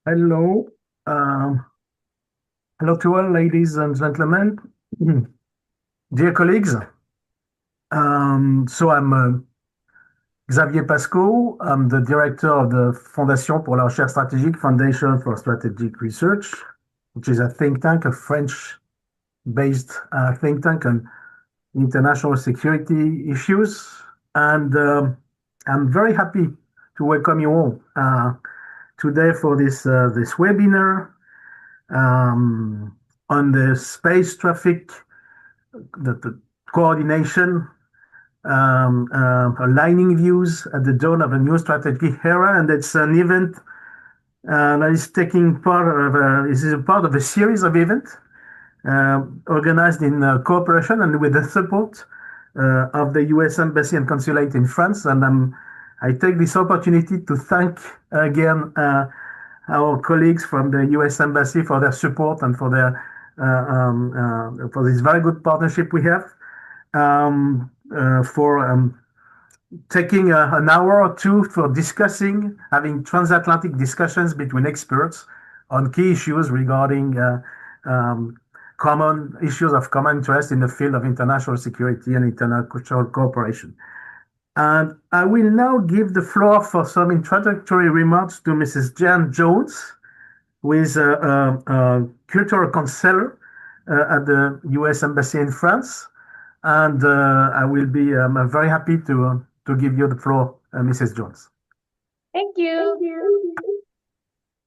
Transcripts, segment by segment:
Hello. Um, Hello to all, ladies and gentlemen, dear colleagues. I'm Xavier Pasco. I'm the director of the Fondation pour la Recherche Stratégique, Foundation for Strategic Research, which is a think tank, a French-based think tank on international security issues. And I'm very happy to welcome you all today for this webinar um, on the space traffic, the coordination, aligning views at the dawn of a new strategic era. And it's an event that is taking part of this is a part of a series of events organized in cooperation and with the support of the U.S. Embassy and Consulate in France. And I take this opportunity to thank again our colleagues from the U.S. Embassy for their support and for this very good partnership we have. For taking an hour or two for discussing, having transatlantic discussions between experts on key issues regarding common issues of common interest in the field of international security and international cooperation. And I will now give the floor for some introductory remarks to Mrs. Jan Jones, who is a cultural counselor at the U.S. Embassy in France. And I will be very happy to give you the floor, Mrs. Jones. Thank you.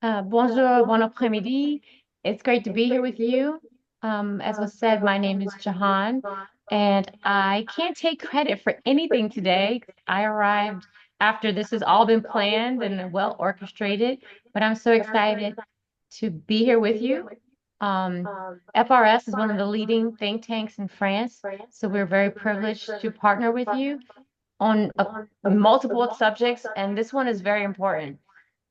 Bonjour, bon après-midi. It's great to be here with you. As was said, my name is Jahan, and I can't take credit for anything today. I arrived after this has all been planned and well orchestrated, but I'm so excited to be here with you. FRS is one of the leading think tanks in France, so we're very privileged to partner with you on multiple subjects, and this one is very important.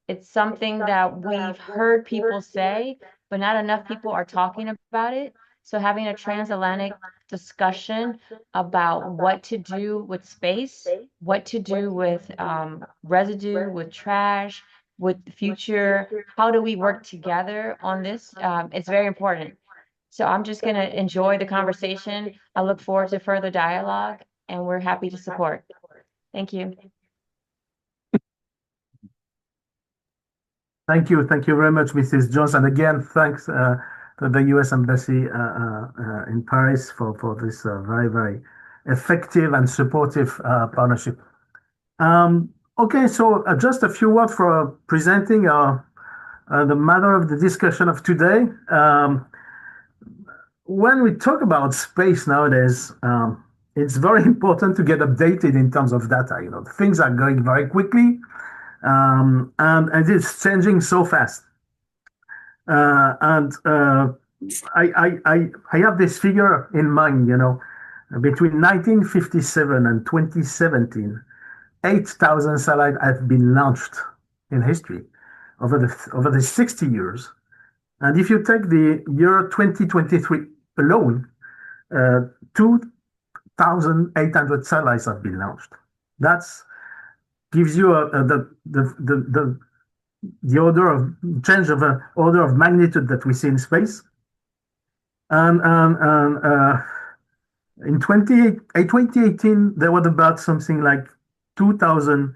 It's something that we've heard people say, but not enough people are talking about it. So having a transatlantic discussion about what to do with space, what to do with residue, with trash, with the future, how do we work together on this? It's very important. So I'm just going to enjoy the conversation. I look forward to further dialogue, and we're happy to support. Thank you. Thank you. Thank you very much, Mrs. Jones. And again, thanks to the U.S. Embassy in Paris for this very, very effective and supportive partnership. Okay, so just a few words for presenting the matter of the discussion of today. When we talk about space nowadays, it's very important to get updated in terms of data. You know, things are going very quickly, and it's changing so fast. I have this figure in mind. You know, between 1957 and 2017, 8,000 satellites have been launched in history over the 60 years. And if you take the year 2023 alone, 2,800 satellites have been launched. That gives you the order of change of order of magnitude that we see in space. And in 2018, there was about something like 2,000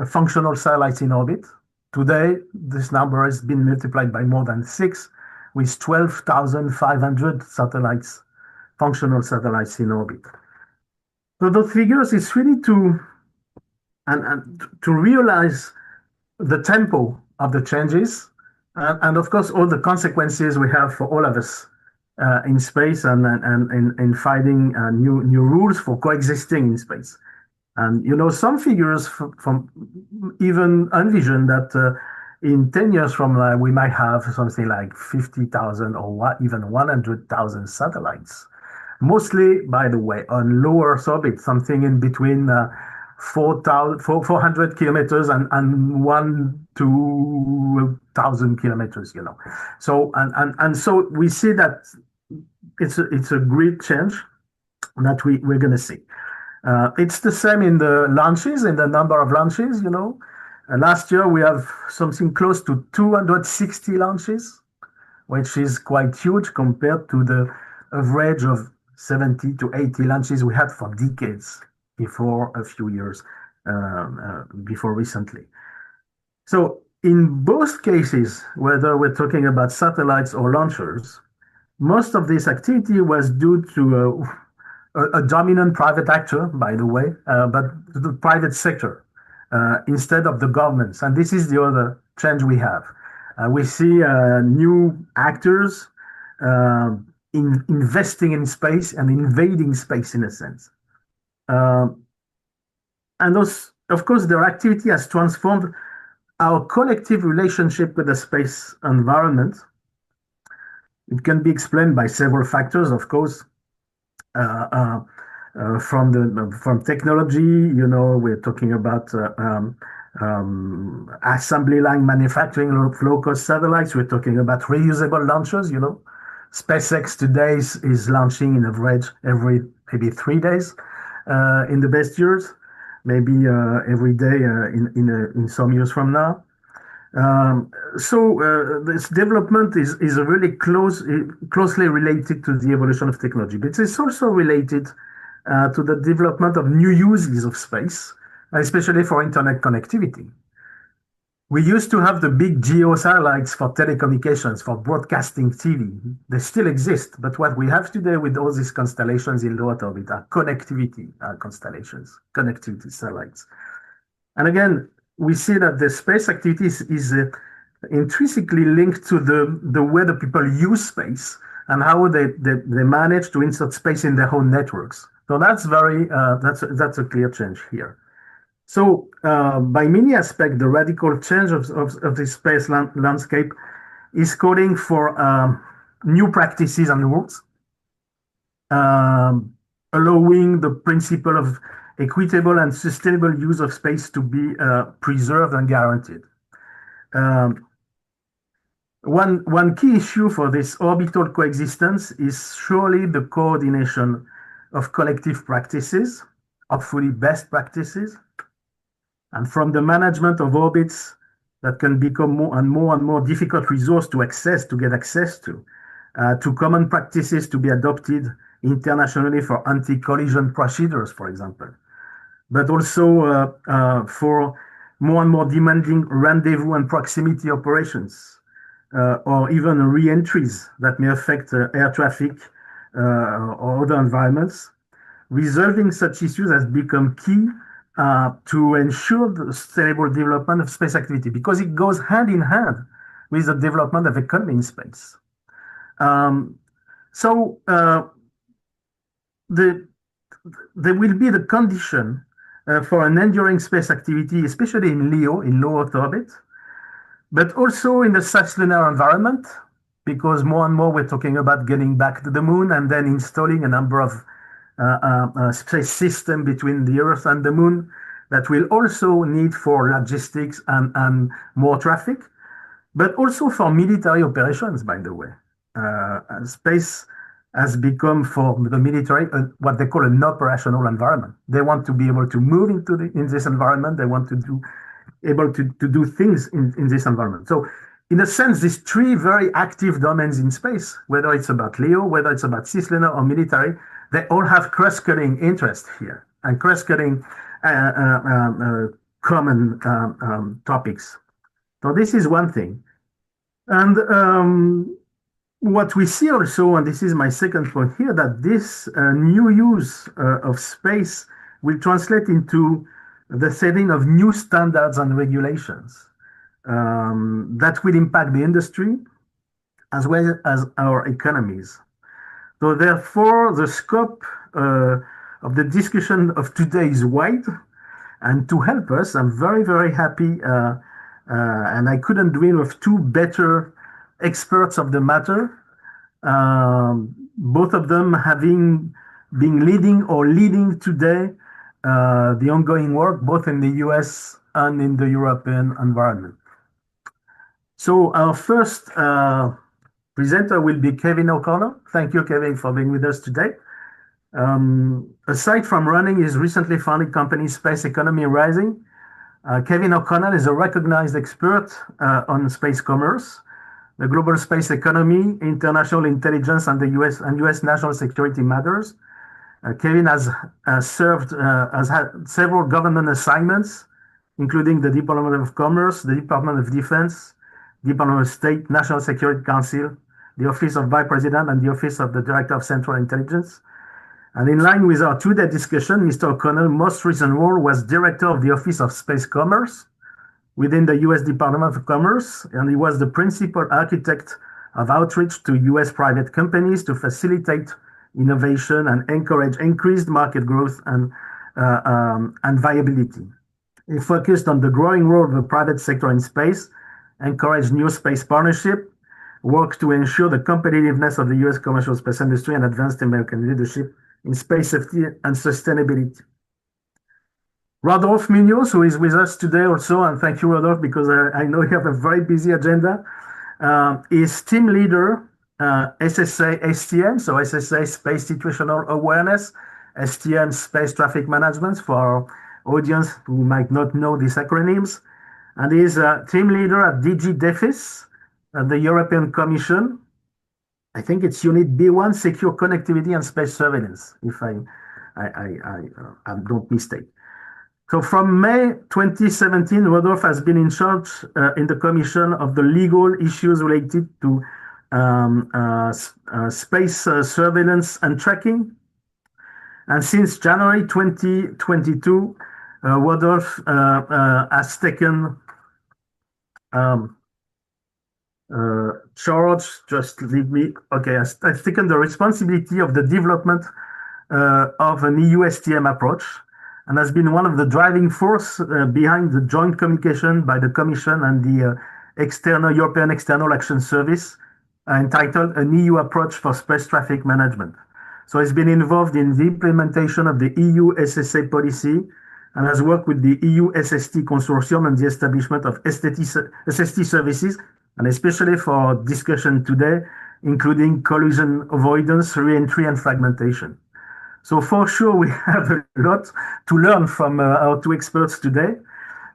functional satellites in orbit. Today, this number has been multiplied by more than 6, with 12,500 satellites, functional satellites in orbit. So those figures is really to realize the tempo of the changes, and of course all the consequences we have for all of us in space and in finding new rules for coexisting in space. And you know, some figures from even envision that in 10 years from now we might have something like 50,000 or even 100,000 satellites. Mostly, by the way, on low Earth orbit, something in between 400 kilometers and 1 to 1,000 kilometers, you know. So and so we see that it's a great change that we're going to see. It's the same in the launches, in the number of launches, you know. Last year, we have something close to 260 launches, which is quite huge compared to the average of 70 to 80 launches we had for decades before a few years before recently. So in both cases, whether we're talking about satellites or launchers, most of this activity was due to a dominant private actor, by the way, but the private sector instead of the governments. And this is the other change we have. We see new actors investing in space and invading space in a sense. Uh, and those, of course, their activity has transformed our collective relationship with the space environment. It can be explained by several factors, of course. Uh, uh, from technology, we're talking about assembly line manufacturing of low-cost satellites. We're talking about reusable launchers. SpaceX today is launching in average every maybe 3 days in the best years, maybe every day in some years from now. So this development is really closely related to the evolution of technology, but it's also related to the development of new uses of space, especially for internet connectivity. We used to have the big geo satellites for telecommunications, for broadcasting TV. They still exist, but what we have today with all these constellations in low Earth orbit are connectivity constellations, connectivity satellites. And again, we see that the space activities is intrinsically linked to the way the people use space and how they manage to insert space in their own networks. So that's a clear change here. So by many aspects, the radical change of the space landscape is calling for new practices and rules, allowing the principle of equitable and sustainable use of space to be preserved and guaranteed. One key issue for this orbital coexistence is surely the coordination of collective practices, hopefully best practices, and from the management of orbits that can become more and more difficult resource to get access to common practices to be adopted internationally for anti-collision procedures, for example, but also for more and more demanding rendezvous and proximity operations, or even re-entries that may affect air traffic or other environments. Resolving such issues has become key to ensure the sustainable development of space activity because it goes hand in hand with the development of economy in space. So there will be the condition for an enduring space activity, especially in LEO, in low Earth orbit, but also in the cislunar environment, because more and more we're talking about getting back to the moon and then installing a number of space system between the Earth and the moon that will also need for logistics and more traffic, but also for military operations, by the way. Space has become for the military what they call an operational environment. They want to be able to move in this environment. They want to able to do things in this environment. So in a sense, these three very active domains in space, whether it's about LEO, whether it's about cislunar or military, they all have cross-cutting interest here and cross-cutting common topics. So this is one thing. And what we see also, and this is my second point here, that this new use of space will translate into the setting of new standards and regulations that will impact the industry as well as our economies. So therefore, the scope of the discussion of today is wide. And to help us, I'm very, very happy, and I couldn't dream of two better experts of the matter, both of them having been leading or leading today the ongoing work, both in the US and in the European environment. So our first presenter will be Kevin O'Connor. Thank you, Kevin, for being with us today. Aside from running his recently founded company, Space Economy Rising, Kevin O'Connell is a recognized expert on space commerce, the global space economy, international intelligence, and the US national security matters. Kevin has had several government assignments, including the Department of Commerce, the Department of Defense, Department of State, National Security Council, the Office of Vice President, and the Office of the Director of Central Intelligence. And in line with our two-day discussion, Mr. O'Connell's most recent role was Director of the Office of Space Commerce within the US Department of Commerce, and he was the principal architect of outreach to US private companies to facilitate innovation and encourage increased market growth and viability. He focused on the growing role of the private sector in space, encouraged new space partnership, worked to ensure the competitiveness of the US commercial space industry, and advanced American leadership in space safety and sustainability. Rodolphe Munoz, who is with us today also, and thank you, Rodolphe, because I know you have a very busy agenda, is team leader, SSA STM, so SSA Space Situational Awareness, STM Space Traffic Management for our audience who might not know these acronyms, and is a team leader at DG DEFIS at the European Commission. I think it's Unit B1, Secure Connectivity and Space Surveillance, if I don't mistake. So from May 2017, Rodolphe has been in charge in the Commission of the legal issues related to space surveillance and tracking. And since January 2022, Rodolphe has taken charge, just leave me, okay, has taken the responsibility of the development of an EU STM approach, and has been one of the driving force behind the joint communication by the Commission and the European External Action Service entitled An EU Approach for Space Traffic Management. So he's been involved in the implementation of the EU SSA policy and has worked with the EU SST consortium on the establishment of SST services, and especially for discussion today, including collision avoidance, re-entry, and fragmentation. So for sure, we have a lot to learn from our two experts today.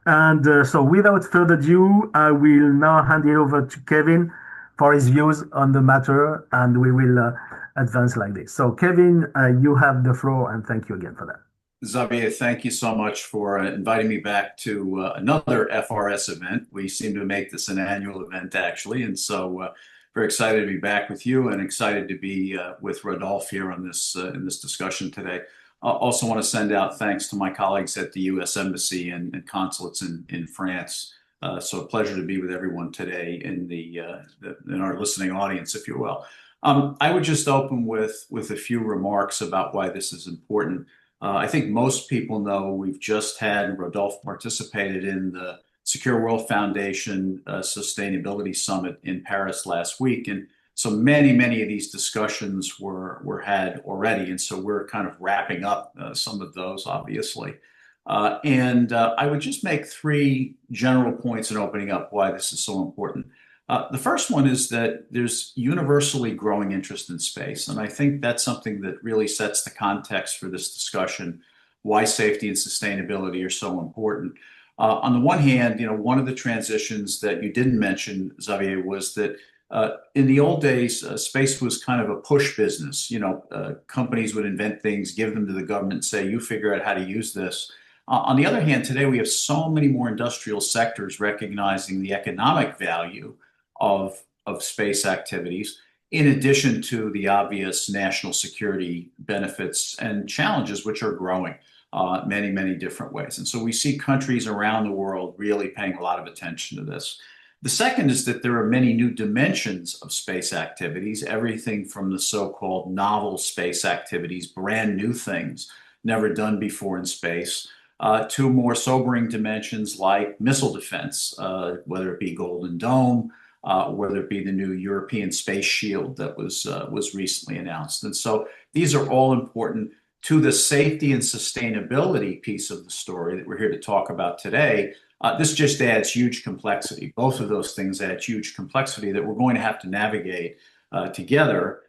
And so without further ado, I will now hand it over to Kevin for his views on the matter, and we will advance like this. So Kevin, you have the floor, and thank you again for that. Xavier, thank you so much for inviting me back to another FRS event. We seem to make this an annual event, actually, and so very excited to be back with you, and excited to be with Rodolphe here on this in this discussion today. I also want to send out thanks to my colleagues at the U.S. Embassy and consulates in France. So a pleasure to be with everyone today in our listening audience, if you will. I would just open with a few remarks about why this is important. I think most people know we've just had Rodolphe participated in the Secure World Foundation Sustainability Summit in Paris last week. And so many of these discussions were had already. And so we're kind of wrapping up some of those, obviously. I would just make three general points in opening up why this is so important. The first one is that there's universally growing interest in space. And I think that's something that really sets the context for this discussion, why safety and sustainability are so important. On the one hand, one of the transitions that you didn't mention, Xavier, was that in the old days, space was kind of a push business. Companies would invent things, give them to the government, say, you figure out how to use this. On the other hand, today we have so many more industrial sectors recognizing the economic value of space activities, in addition to the obvious national security benefits and challenges, which are growing many different ways. And so we see countries around the world really paying a lot of attention to this. The second is that there are many new dimensions of space activities, everything from the so-called novel space activities, brand new things never done before in space, to more sobering dimensions like missile defense, whether it be Golden Dome, whether it be the new European Space Shield that was recently announced. And so these are all important to the safety and sustainability piece of the story that we're here to talk about today. This just adds huge complexity. Both of those things add huge complexity that we're going to have to navigate together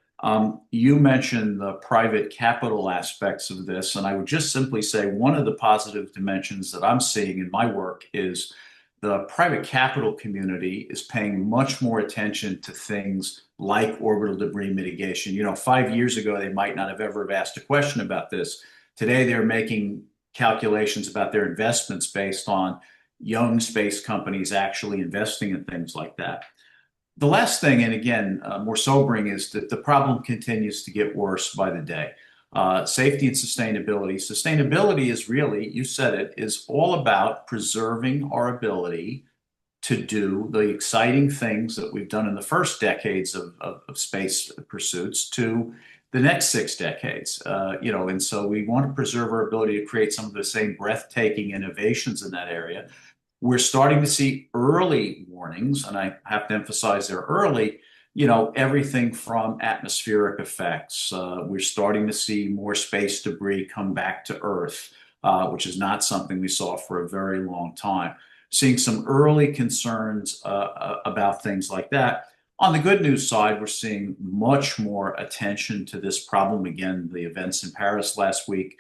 You mentioned the private capital aspects of this, and I would just simply say one of the positive dimensions that I'm seeing in my work is the private capital community is paying much more attention to things like orbital debris mitigation. 5 years ago, they might not have ever asked a question about this. Today, they're making calculations about their investments based on young space companies actually investing in things like that. The last thing, and again, more sobering, is that the problem continues to get worse by the day. Safety and sustainability. Sustainability is really, you said it, is all about preserving our ability to do the exciting things that we've done in the first decades of space pursuits to the next 6 decades. And so we want to preserve our ability to create some of the same breathtaking innovations in that area. We're starting to see early warnings, and I have to emphasize they're early, everything from atmospheric effects. We're starting to see more space debris come back to Earth, which is not something we saw for a very long time. Seeing some early concerns about things like that. On the good news side, we're seeing much more attention to this problem. Again, the events in Paris last week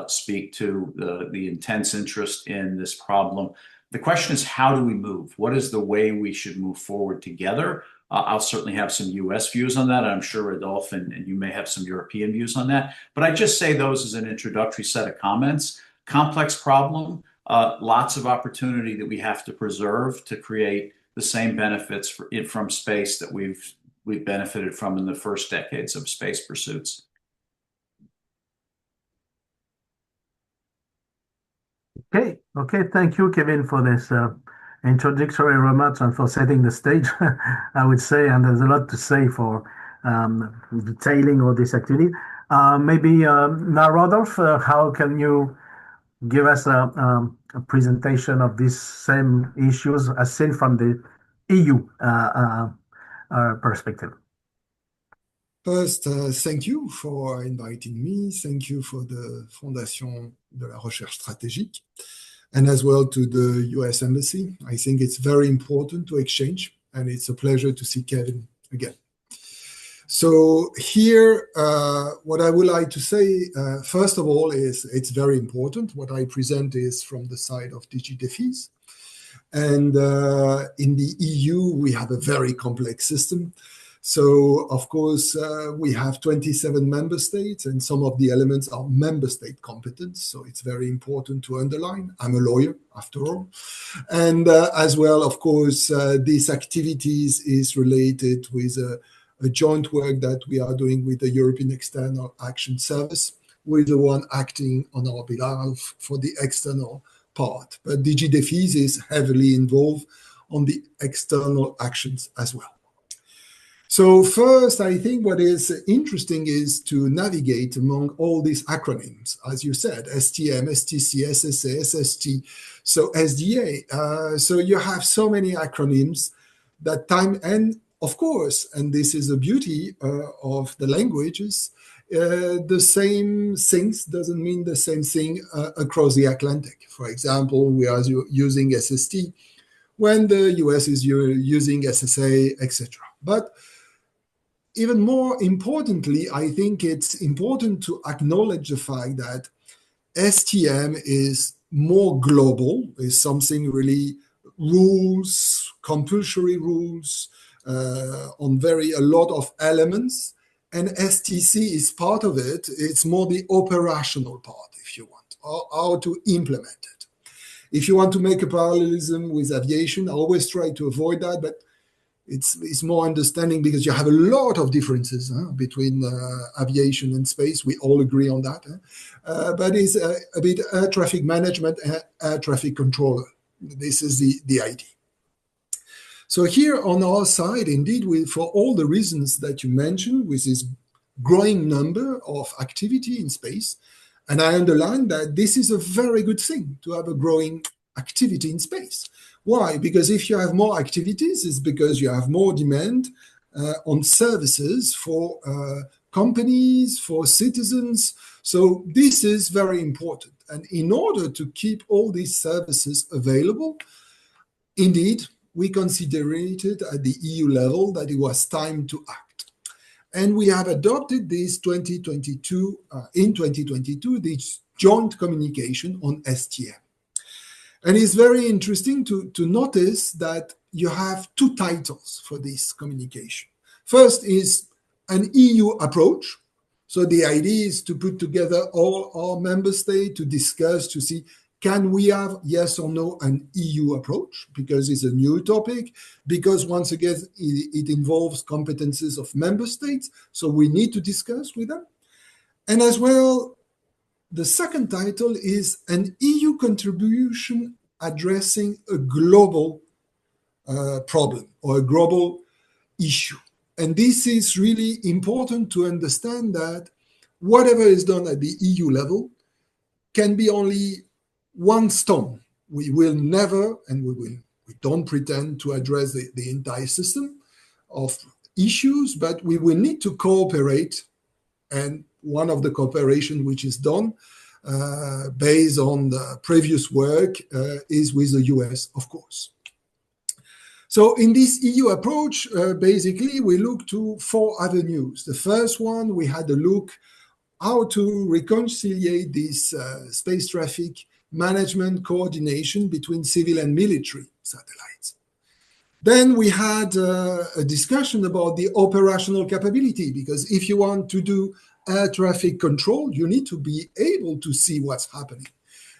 speak to the intense interest in this problem. The question is, how do we move? What is the way we should move forward together? I'll certainly have some U.S. views on that. I'm sure Adolphe and you may have some European views on that. But I just say those as an introductory set of comments. Complex problem, lots of opportunity that we have to preserve to create the same benefits from space that we've benefited from in the first decades of space pursuits. Okay, thank you, Kevin, for this introductory remarks and for setting the stage, I would say, and there's a lot to say for detailing all this activity. Maybe now, Rodolphe, how can you give us a presentation of these same issues as seen from the EU perspective? First, thank you for inviting me. Thank you for the Fondation de la Recherche Stratégique, and as well to the U.S. Embassy. I think it's very important to exchange, and it's a pleasure to see Kevin again. So here, what I would like to say, first of all, is it's very important. What I present is from the side of DG Defense. And in the EU, we have a very complex system. So, of course, we have 27 member states, and some of the elements are member state competence. So it's very important to underline. I'm a lawyer, after all. And as well, of course, these activities is related with a joint work that we are doing with the European External Action Service, with the one acting on our behalf for the external part. But DG Defense is heavily involved on the external actions as well. So first, I think what is interesting is to navigate among all these acronyms, as you said, STM, STC, SSA, SST, so SDA. So you have so many acronyms that time, and of course, and this is the beauty of the languages, the same things doesn't mean the same thing across the Atlantic. For example, we are using SST when the US is using SSA, etc. But even more importantly, I think it's important to acknowledge the fact that STM is more global, is something really rules, compulsory rules on a lot of elements. And STC is part of it. It's more the operational part, if you want, or how to implement it. If you want to make a parallelism with aviation, I always try to avoid that, but it's more understanding because you have a lot of differences between aviation and space. We all agree on that. But it's a bit air traffic management, air traffic controller. This is the idea. So here on our side, indeed, for all the reasons that you mentioned, with this growing number of activity in space, and I underline that this is a very good thing to have a growing activity in space. Why? Because if you have more activities, it's because you have more demand on services for companies, for citizens. So this is very important. And in order to keep all these services available, indeed, we considered at the EU level that it was time to act. And we have adopted this in 2022, this joint communication on STM. And it's very interesting to notice that you have two titles for this communication. First is an EU approach. So the idea is to put together all our member states to discuss, to see, can we have, yes or no, an EU approach? Because it's a new topic, because once again, it involves competences of member states. So we need to discuss with them. And as well, the second title is an EU contribution addressing a global problem or a global issue. And this is really important to understand that whatever is done at the EU level can be only one stone. We will never, and we don't pretend to address the entire system of issues, but we will need to cooperate. And one of the cooperation which is done based on the previous work is with the US, of course. So in this EU approach, basically, we look to 4 avenues. The first one, we had a look how to reconcile this space traffic management coordination between civil and military satellites. Then we had a discussion about the operational capability, because if you want to do air traffic control, you need to be able to see what's happening.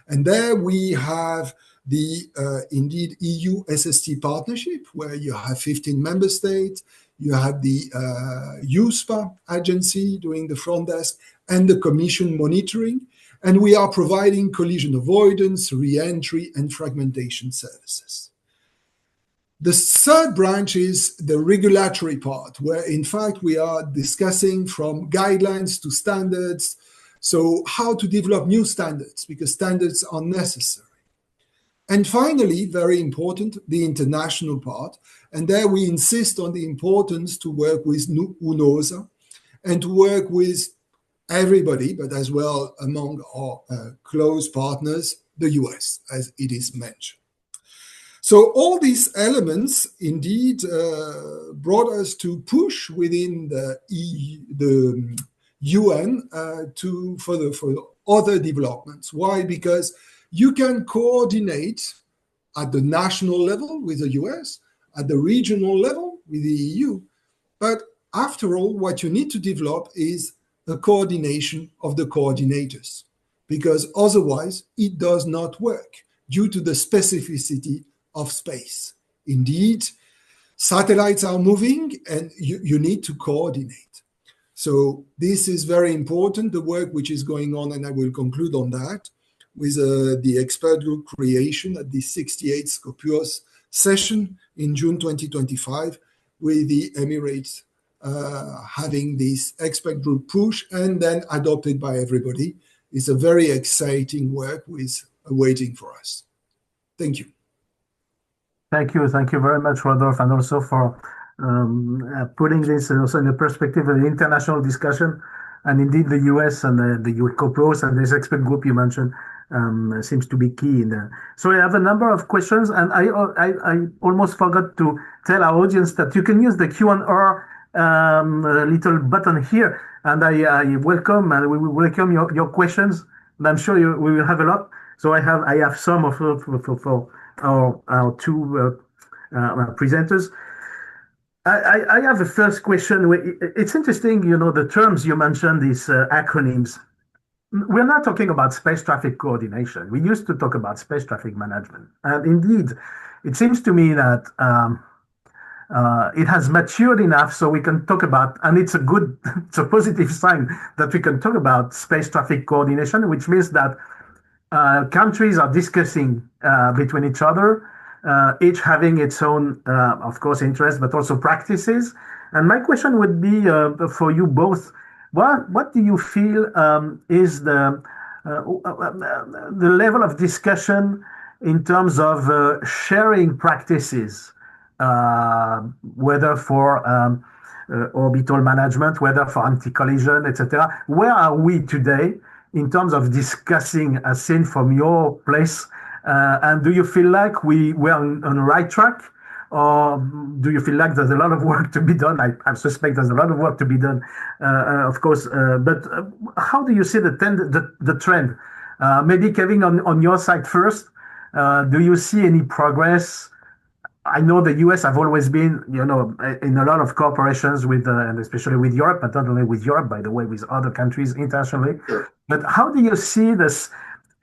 And there we have the indeed EU SST partnership, where you have 15 member states, you have the USPA agency doing the front desk, and the Commission monitoring, and we are providing collision avoidance, re-entry, and fragmentation services. The third branch is the regulatory part, where in fact we are discussing from guidelines to standards, so how to develop new standards, because standards are necessary. And finally, very important, the international part, and there we insist on the importance to work with UNOSA and to work with everybody, but as well among our close partners, the US, as it is mentioned. So all these elements indeed brought us to push within the UN for other developments. Why? Because you can coordinate at the national level with the US, at the regional level with the EU, but after all, what you need to develop is a coordination of the coordinators, because otherwise it does not work due to the specificity of space. Indeed, satellites are moving and you need to coordinate. So this is very important, the work which is going on, and I will conclude on that, with the expert group creation at the 68th Scopios session in June 2025, with the Emirates having this expert group push and then adopted by everybody. It's a very exciting work with waiting for us. Thank you. Thank you very much, Rodolphe, and also for putting this also in the perspective of the international discussion. And indeed, the US and the COPROS and this expert group you mentioned seems to be key in there. So I have a number of questions, and I almost forgot to tell our audience that you can use the Q&R little button here, and I welcome and we will welcome your questions, and I'm sure we will have a lot. So I have some for our two presenters. I have a first question. It's interesting, the terms you mentioned, these acronyms. We're not talking about space traffic coordination. We used to talk about space traffic management. And indeed, it seems to me that it has matured enough so we can talk about, and it's a positive sign that we can talk about space traffic coordination, which means that countries are discussing between each other, each having its own, of course, interests, but also practices. And my question would be for you both, what do you feel is the level of discussion in terms of sharing practices, whether for orbital management, whether for anti-collision, etc.? Where are we today in terms of discussing, as seen from your place? And do you feel like we were on the right track, or do you feel like there's a lot of work to be done? I suspect there's a lot of work to be done, of course. But how do you see the trend? Maybe Kevin, on your side first, do you see any progress? I know the US have always been, in a lot of cooperations with, and especially with Europe, but not only with Europe, by the way, with other countries internationally. Sure. But how do you see this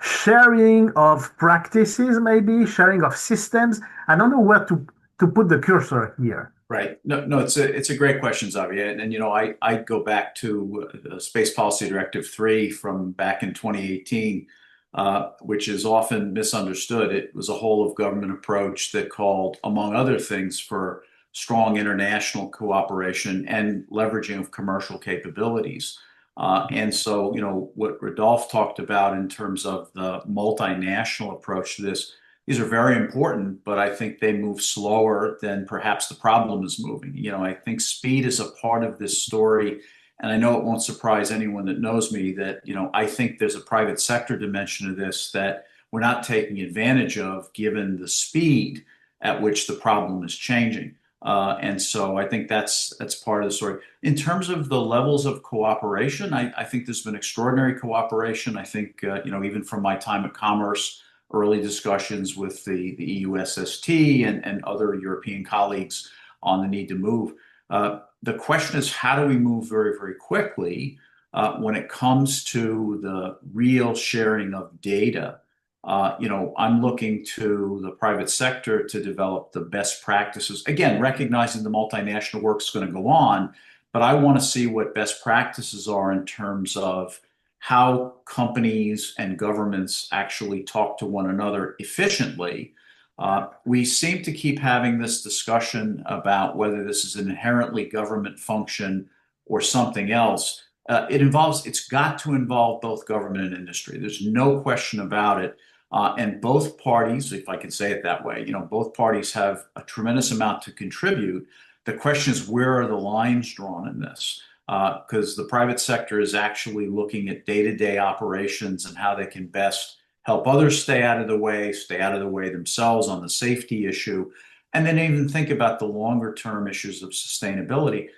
sharing of practices, maybe sharing of systems? I don't know where to put the cursor here. Right. No, it's a great question, Xavier. And I go back to Space Policy Directive 3 from back in 2018, which is often misunderstood. It was a whole of government approach that called, among other things, for strong international cooperation and leveraging of commercial capabilities. And so, what Rodolphe talked about in terms of the multinational approach to this, these are very important, but I think they move slower than perhaps the problem is moving. I think speed is a part of this story. And I know it won't surprise anyone that knows me that, I think there's a private sector dimension of this that we're not taking advantage of given the speed at which the problem is changing. And so I think that's part of the story. In terms of the levels of cooperation, I think there's been extraordinary cooperation. I think, even from my time at Commerce, early discussions with the EUSST and other European colleagues on the need to move. The question is, how do we move very, very quickly when it comes to the real sharing of data? I'm looking to the private sector to develop the best practices. Again, recognizing the multinational work is going to go on, but I want to see what best practices are in terms of how companies and governments actually talk to one another efficiently. We seem to keep having this discussion about whether this is an inherently government function or something else. It's got to involve both government and industry. There's no question about it. And both parties, if I can say it that way, both parties have a tremendous amount to contribute. The question is, where are the lines drawn in this? Because the private sector is actually looking at day-to-day operations and how they can best help others stay out of the way themselves on the safety issue, and then even think about the longer-term issues of sustainability.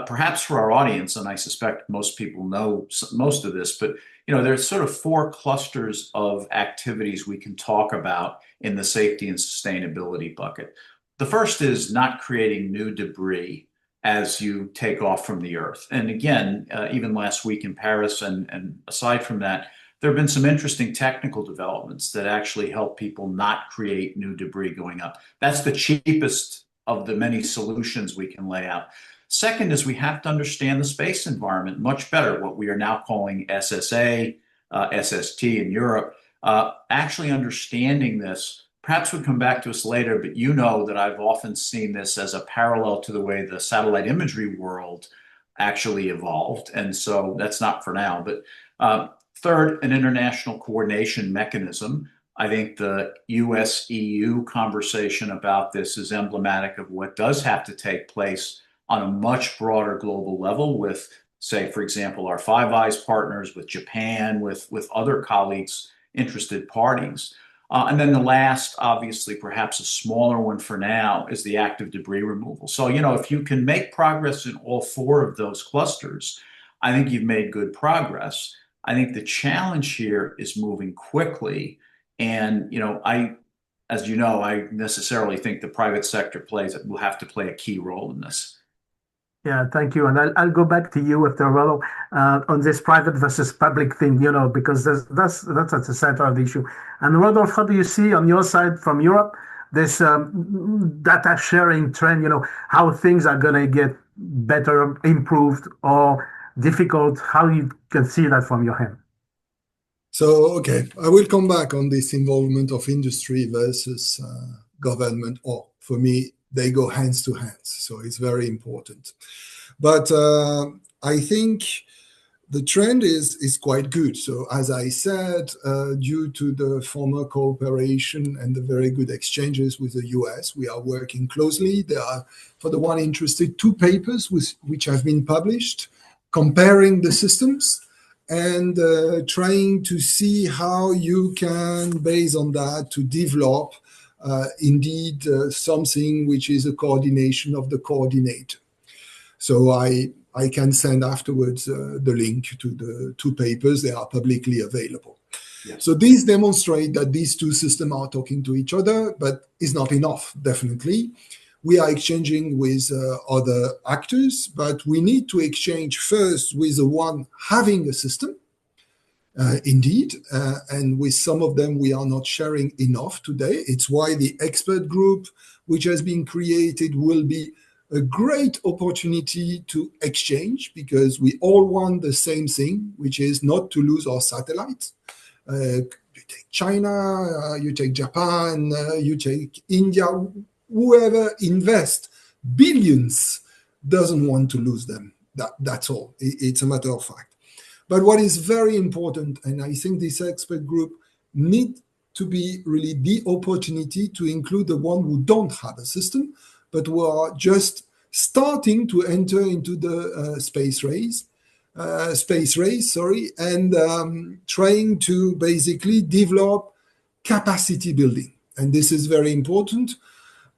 Perhaps for our audience, and I suspect most people know most of this, but there's sort of 4 clusters of activities we can talk about in the safety and sustainability bucket. The first is not creating new debris as you take off from the Earth. And again, even last week in Paris, and aside from that, there have been some interesting technical developments that actually help people not create new debris going up. That's the cheapest of the many solutions we can lay out. Second is we have to understand the space environment much better, what we are now calling SSA, SST in Europe. Actually understanding this perhaps would come back to us later, but that I've often seen this as a parallel to the way the satellite imagery world actually evolved. And so that's not for now. But third, an international coordination mechanism. I think the US-EU conversation about this is emblematic of what does have to take place on a much broader global level with, say, for example, our Five Eyes partners, with Japan, with other colleagues, interested parties. And then the last, obviously, perhaps a smaller one for now, is the active debris removal. So, if you can make progress in all 4 of those clusters, I think you've made good progress. I think the challenge here is moving quickly. And, I necessarily think the private sector will have to play a key role in this. Yeah, thank you. And I'll go back to you after Rollo on this private versus public thing, because that's at the center of the issue. And Rodolphe, how do you see on your side from Europe this data sharing trend, how things are going to get better, improved, or difficult? How you can see that from your hand? So, okay, I will come back on this involvement of industry versus government, or for me, they go hands to hands. So it's very important. But I think the trend is quite good. So as I said, due to the former cooperation and the very good exchanges with the US, we are working closely. There are, for the one interested, 2 papers which have been published comparing the systems and trying to see how you can, based on that, to develop indeed something which is a coordination of the coordinator. So I can send afterwards the link to the two papers. They are publicly available. Yes. So these demonstrate that these two systems are talking to each other, but it's not enough, definitely. We are exchanging with other actors, but we need to exchange first with the one having a system, indeed, and with some of them we are not sharing enough today. It's why the expert group, which has been created, will be a great opportunity to exchange, because we all want the same thing, which is not to lose our satellites. You take China, you take Japan, you take India, whoever invests billions doesn't want to lose them. That's all. It's a matter of fact. But what is very important, and I think this expert group need to be really the opportunity to include the one who don't have a system, but who are just starting to enter into the space race, and trying to basically develop capacity building. And this is very important,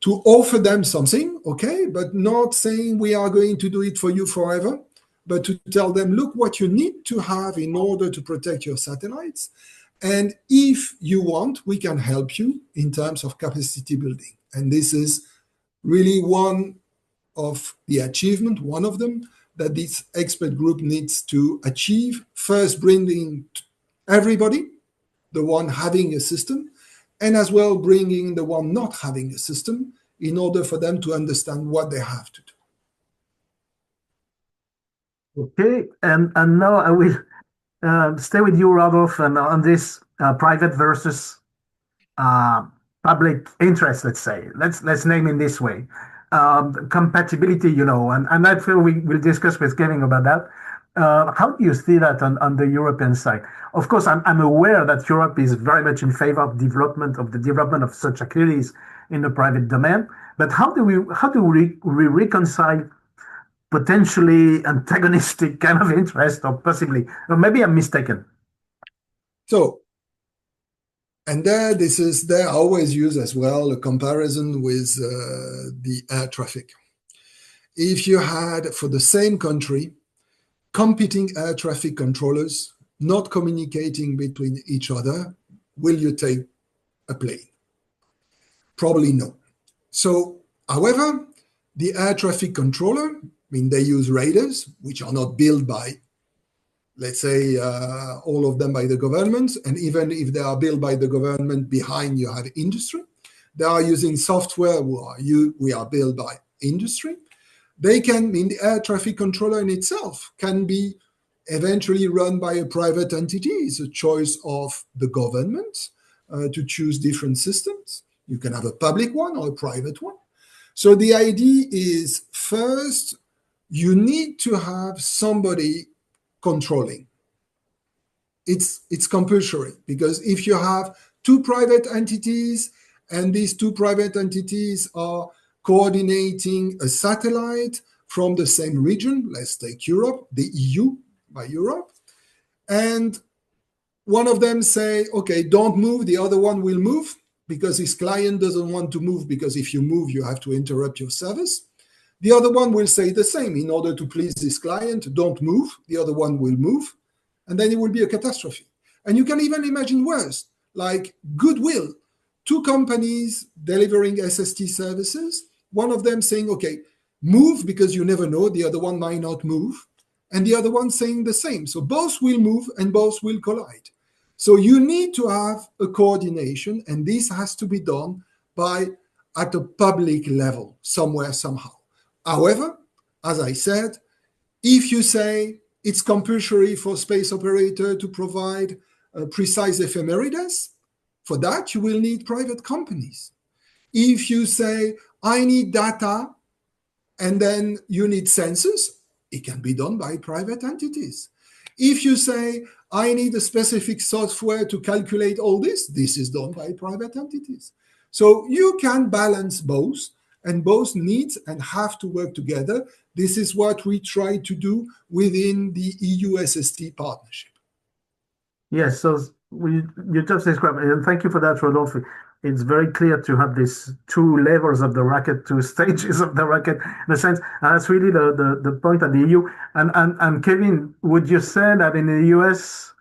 to offer them something, okay, but not saying we are going to do it for you forever, but to tell them, look what you need to have in order to protect your satellites. And if you want, we can help you in terms of capacity building. And this is really one of the achievement, one of them, that this expert group needs to achieve. First, bringing everybody, the one having a system, and as well bringing the one not having a system, in order for them to understand what they have to do. Okay, and now I will stay with you, Rodolphe, and on this private versus public interest, let's say. Let's name it this way. Compatibility, and I feel we will discuss with Kevin about that. How do you see that on the European side? Of course, I'm aware that Europe is very much in favor of the development of such activities in the private domain. But how do we reconcile potentially antagonistic kind of interest, or possibly, or maybe I'm mistaken? So, and they always use as well a comparison with the air traffic. If you had, for the same country, competing air traffic controllers not communicating between each other, will you take a plane? Probably no. So, however, the air traffic controller, they use radars, which are not built by, let's say, all of them by the government. And even if they are built by the government, behind you have industry. They are using software we are built by industry. They can, the air traffic controller in itself can be eventually run by a private entity. It's a choice of the government to choose different systems. You can have a public one or a private one. So the idea is, first, you need to have somebody controlling. It's compulsory, because if you have two private entities and these two private entities are coordinating a satellite from the same region, let's take Europe, the EU by Europe, and one of them say, okay, don't move, the other one will move, because his client doesn't want to move, because if you move, you have to interrupt your service. The other one will say the same. In order to please this client, don't move. The other one will move. And then it will be a catastrophe. And you can even imagine worse, like goodwill. Two companies delivering SST services, one of them saying, okay, move because you never know. The other one might not move. And the other one saying the same. So both will move and both will collide. So you need to have a coordination, and this has to be done at a public level, somewhere, somehow. However, as I said, if you say it's compulsory for space operator to provide precise ephemerides, for that you will need private companies. If you say, I need data, and then you need sensors, it can be done by private entities. If you say, I need a specific software to calculate all this is done by private entities. So you can balance both, and both need and have to work together. This is what we try to do within the EU-SST partnership. Yes, so you just described, and thank you for that, Rodolphe. it's very clear to have these two levels of the racket, two stages of the racket, in a sense. And that's really the point of the EU. And Kevin, would you say that in the US,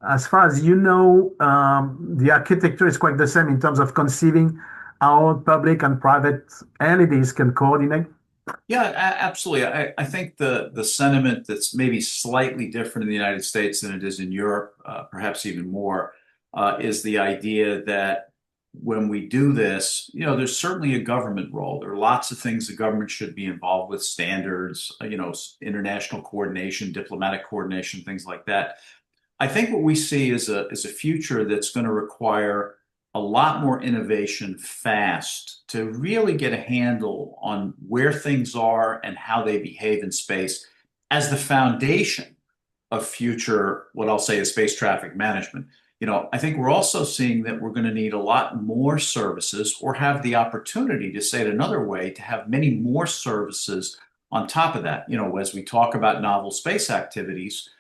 as far as you know, the architecture is quite the same in terms of conceiving how public and private entities can coordinate? Yeah, absolutely. I think the sentiment that's maybe slightly different in the United States than it is in Europe, perhaps even more, is the idea that when we do this, there's certainly a government role. There are lots of things the government should be involved with, standards, international coordination, diplomatic coordination, things like that. I think what we see is a future that's going to require a lot more innovation fast to really get a handle on where things are and how they behave in space as the foundation of future, what I'll say is space traffic management. I think we're also seeing that we're going to need a lot more services, or have the opportunity, to say it another way, to have many more services on top of that. As we talk about novel space activities,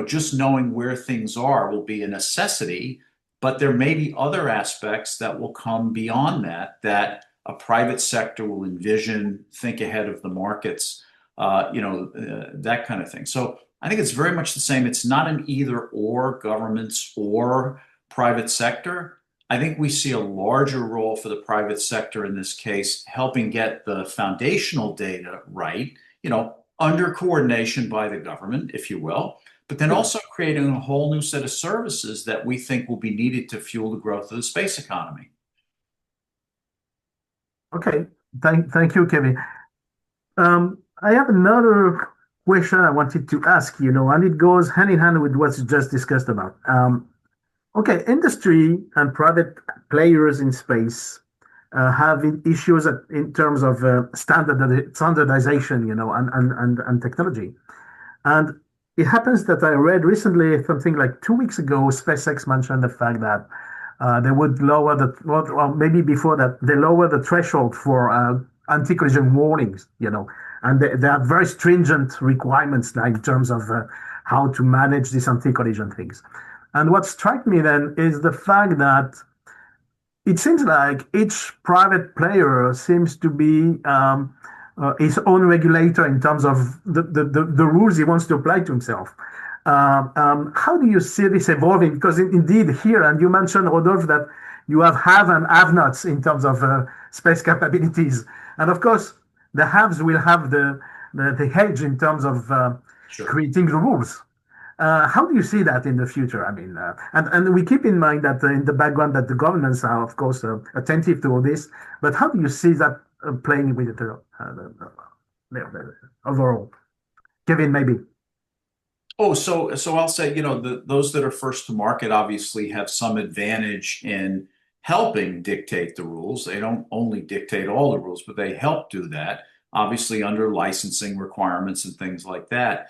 just knowing where things are will be a necessity, but there may be other aspects that will come beyond that a private sector will envision, think ahead of the markets, that kind of thing. So I think it's very much the same. It's not an either or, governments or private sector. I think we see a larger role for the private sector in this case, helping get the foundational data right, under coordination by the government, if you will, but then also creating a whole new set of services that we think will be needed to fuel the growth of the space economy. Okay, thank you, Kevin. I have another question I wanted to ask, and it goes hand in hand with what's just discussed about. Okay, industry and private players in space have issues in terms of standardization, and technology. And it happens that I read recently, something like 2 weeks ago, SpaceX mentioned the fact that they would lower or maybe before that, they lower the threshold for anti-collision warnings, and they have very stringent requirements now in terms of how to manage these anti-collision things. And what struck me then is the fact that it seems like each private player seems to be his own regulator in terms of the rules he wants to apply to himself. How do you see this evolving? Because indeed here, and you mentioned, Rodolphe, that you have and have-nots in terms of space capabilities. And of course, the haves will have the edge in terms of Sure. creating the rules. How do you see that in the future? I mean, and we keep in mind that in the background that the governments are, of course, attentive to all this. But how do you see that playing with it overall? Kevin, maybe. Oh, so I'll say, those that are first to market obviously have some advantage in helping dictate the rules. They don't only dictate all the rules, but they help do that, obviously under licensing requirements and things like that.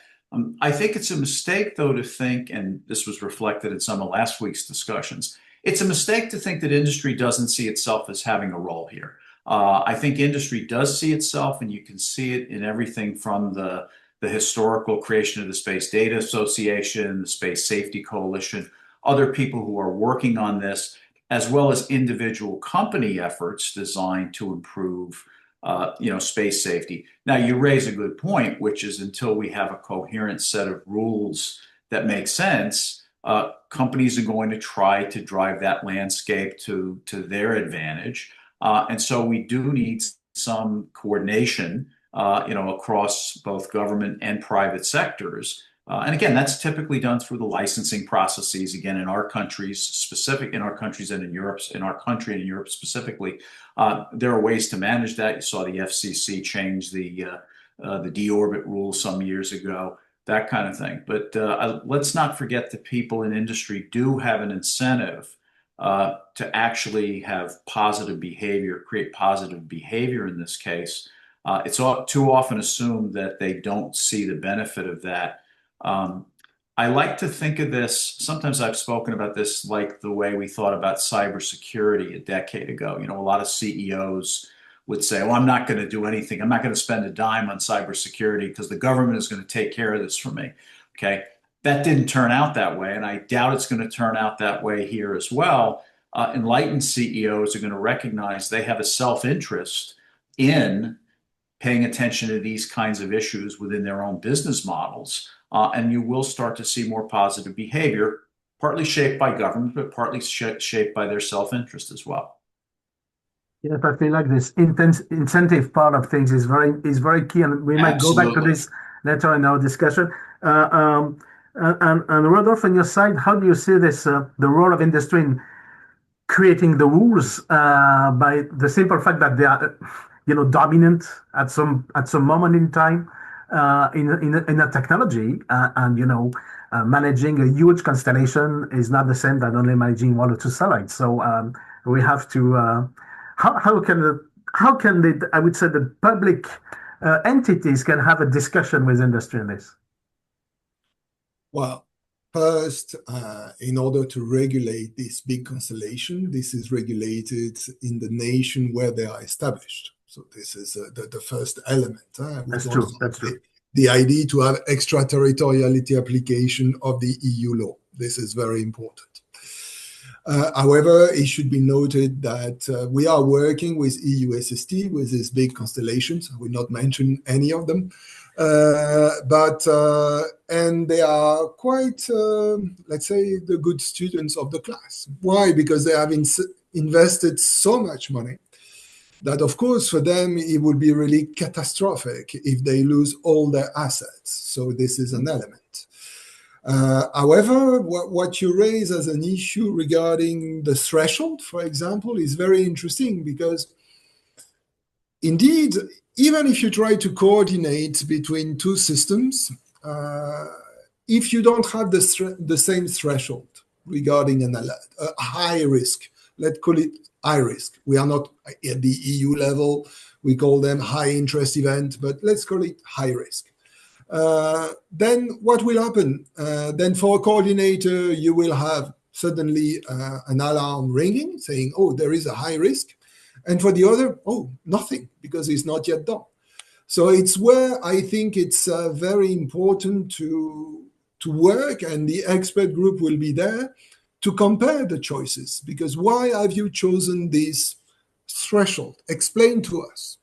I think it's a mistake, though, to think, and this was reflected in some of last week's discussions, it's a mistake to think that industry doesn't see itself as having a role here. I think industry does see itself, and you can see it in everything from the historical creation of the Space Data Association, the Space Safety Coalition, other people who are working on this, as well as individual company efforts designed to improve space safety. Now, you raise a good point, which is until we have a coherent set of rules that make sense, companies are going to try to drive that landscape to their advantage. And so we do need some coordination, across both government and private sectors. And again, that's typically done through the licensing processes. Again, in our countries and in Europe, in our country and in Europe specifically, there are ways to manage that. You saw the FCC change the deorbit rule some years ago, that kind of thing. But let's not forget that people in industry do have an incentive to actually have positive behavior, create positive behavior in this case. It's too often assumed that they don't see the benefit of that. I like to think of this, sometimes I've spoken about this like the way we thought about cybersecurity a decade ago. A lot of CEOs would say, well, I'm not going to do anything. I'm not going to spend a dime on cybersecurity because the government is going to take care of this for me. Okay. That didn't turn out that way, and I doubt it's going to turn out that way here as well. enlightened CEOs are going to recognize they have a self-interest in paying attention to these kinds of issues within their own business models. And you will start to see more positive behavior, partly shaped by government, but partly shaped by their self-interest as well. Yes, I feel like this incentive part of things is very key, and we might go back to this later in our discussion. And Rodolphe, on your side, how do you see this the role of industry in creating the rules by the simple fact that they are, dominant at some moment in time in a technology, and managing a huge constellation is not the same that only managing one or two satellites. So we have to. How can they, I would say the public entities can have a discussion with industry on this? Well, first, in order to regulate this big constellation, this is regulated in the nation where they are established. So this is the first element. That's true. That's true. The idea to have extraterritoriality application of the EU law. This is very important. However, it should be noted that we are working with EUSST, with these big constellations. I will not mention any of them. And they are quite, let's say, the good students of the class. Why? Because they have invested so much money that, of course, for them, it would be really catastrophic if they lose all their assets. So this is an element. However, what you raise as an issue regarding the threshold, for example, is very interesting because indeed, even if you try to coordinate between two systems, if you don't have the same threshold regarding a high risk, let's call it high risk. We are not at the EU level. We call them high interest event, but let's call it high risk. Then what will happen? Then for a coordinator, you will have suddenly an alarm ringing saying, oh, there is a high risk. And for the other, oh, nothing, because it's not yet done. So it's where I think it's very important to work, and the expert group will be there to compare the choices. Because why have you chosen this threshold? Explain to us.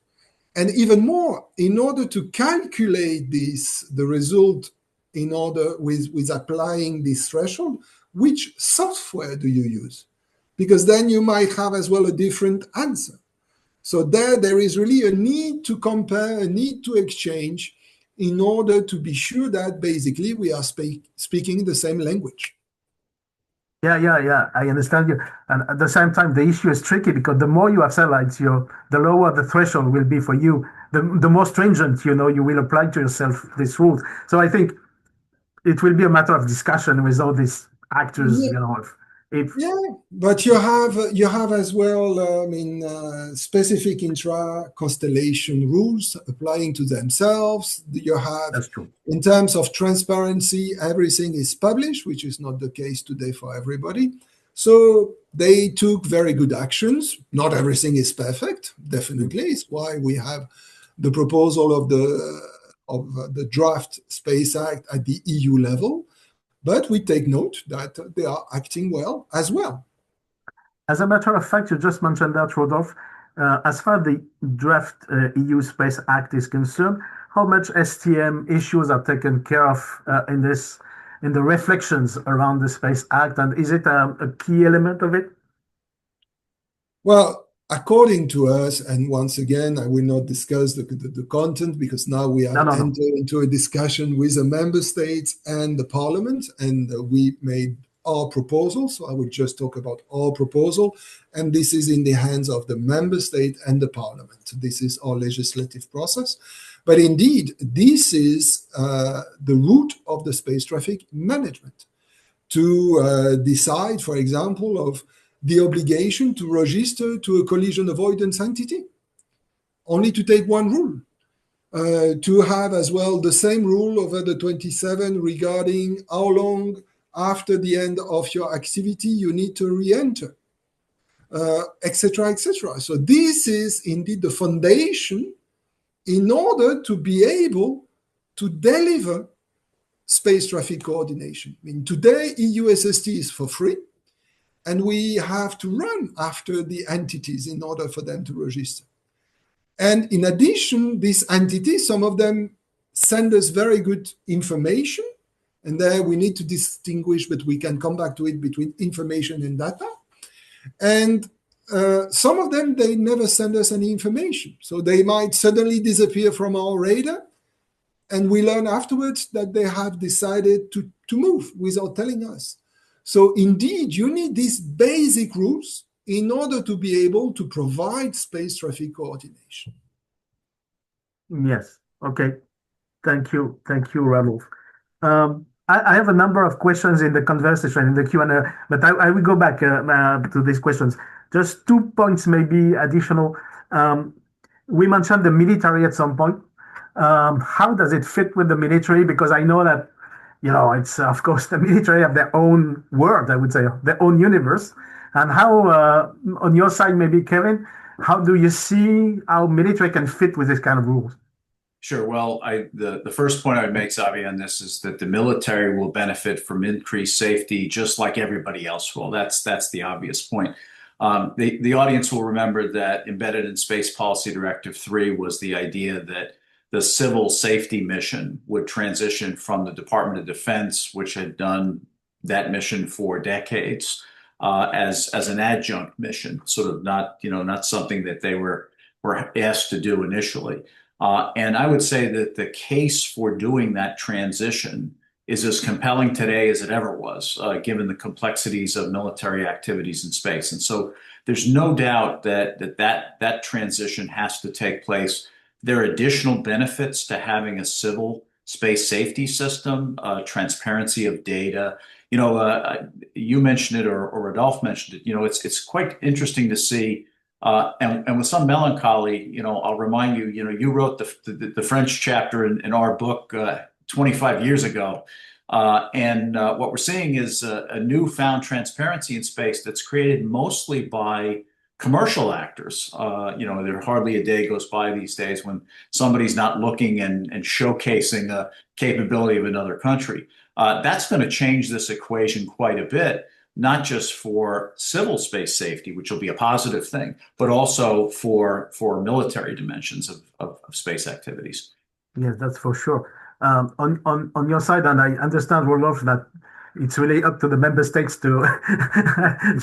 And even more, in order to calculate the result in order with applying this threshold, which software do you use? Because then you might have as well a different answer. So there is really a need to compare, a need to exchange in order to be sure that basically we are speaking the same language. Yeah. I understand you. And at the same time, the issue is tricky because the more you have satellites, the lower the threshold will be for you. The more stringent, you will apply to yourself these rules. So I think it will be a matter of discussion with all these actors, but you have as well, specific intra-constellation rules applying to themselves. You have, that's true. In terms of transparency, everything is published, which is not the case today for everybody. So they took very good actions. Not everything is perfect, definitely. It's why we have the proposal of the draft Space Act at the EU level. But we take note that they are acting well as well. As a matter of fact, you just mentioned that, Rodolphe. As far as the draft EU Space Act is concerned, how much STM issues are taken care of in the reflections around the Space Act, and is it a key element of it? Well, according to us, and once again, I will not discuss the content because now we have entered into a discussion with the member states and the parliament, and we made our proposal. So I will just talk about our proposal, and this is in the hands of the member state and the parliament. This is our legislative process. But indeed, this is the root of the space traffic management to decide, for example, of the obligation to register to a collision avoidance entity, only to take one rule, to have as well the same rule over the 27 regarding how long after the end of your activity you need to re-enter, etc., etc. So this is indeed the foundation in order to be able to deliver space traffic coordination. I mean, today, EUSST is for free. and we have to run after the entities in order for them to register. And in addition, these entities, some of them send us very good information, and there we need to distinguish, but we can come back to it, between information and data. And some of them, they never send us any information. So they might suddenly disappear from our radar, and we learn afterwards that they have decided to move without telling us. So indeed, you need these basic rules in order to be able to provide space traffic coordination. Yes. Okay. Thank you. Thank you, Radolf. I have a number of questions in the conversation, in the Q&A, but I will go back to these questions. Just 2 points, maybe additional. We mentioned the military at some point. How does it fit with the military? Because I know that, it's, of course, the military have their own world, I would say, their own universe. And how, on your side, maybe, Kevin, how do you see how military can fit with this kind of rules? Sure. Well, the first point I would make, Xavier, on this is that the military will benefit from increased safety just like everybody else will. That's the obvious point. The audience will remember that embedded in Space Policy Directive 3 was the idea that the civil safety mission would transition from the Department of Defense, which had done that mission for decades, as an adjunct mission, sort of not something that they were asked to do initially. And I would say that the case for doing that transition is as compelling today as it ever was, given the complexities of military activities in space. And so there's no doubt that transition has to take place. There are additional benefits to having a civil space safety system, transparency of data. You mentioned it, or Rodolphe mentioned it. It's quite interesting to see. And with some melancholy, I'll remind you, you wrote the French chapter in our book 25 years ago. And what we're seeing is a newfound transparency in space that's created mostly by commercial actors. There hardly a day goes by these days when somebody's not looking and showcasing the capability of another country. That's going to change this equation quite a bit, not just for civil space safety, which will be a positive thing, but also for military dimensions of space activities. Yes, that's for sure. On your side, and I understand, Rodolphe, that it's really up to the member states to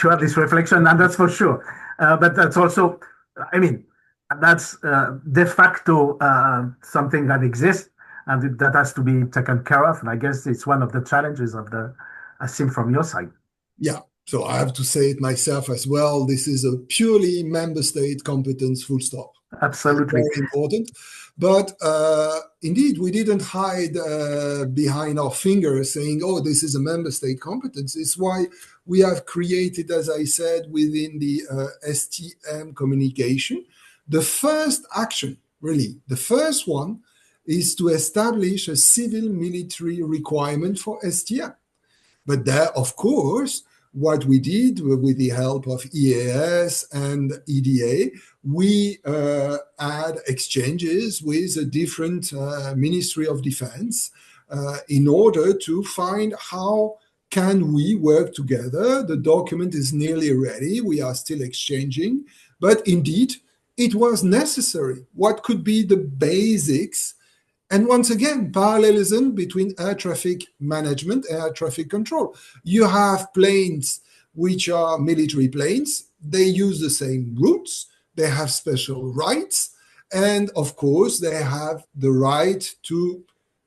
to have this reflection, and that's for sure. But that's also, that's de facto something that exists and that has to be taken care of. And I guess it's one of the challenges I see from your side. Yeah, so I have to say it myself as well. This is a purely member state competence, full stop. Absolutely. Very important. But indeed, we didn't hide behind our fingers saying, oh, this is a member state competence. It's why we have created, as I said, within the STM communication, the first action, really, the first one is to establish a civil military requirement for STM. But there, of course, what we did with the help of EAS and EDA, we had exchanges with a different Ministry of Defense in order to find how can we work together. The document is nearly ready. We are still exchanging. But indeed, it was necessary. What could be the basics? And once again, parallelism between air traffic management, air traffic control. You have planes which are military planes. They use the same routes. They have special rights. And of course, they have the right to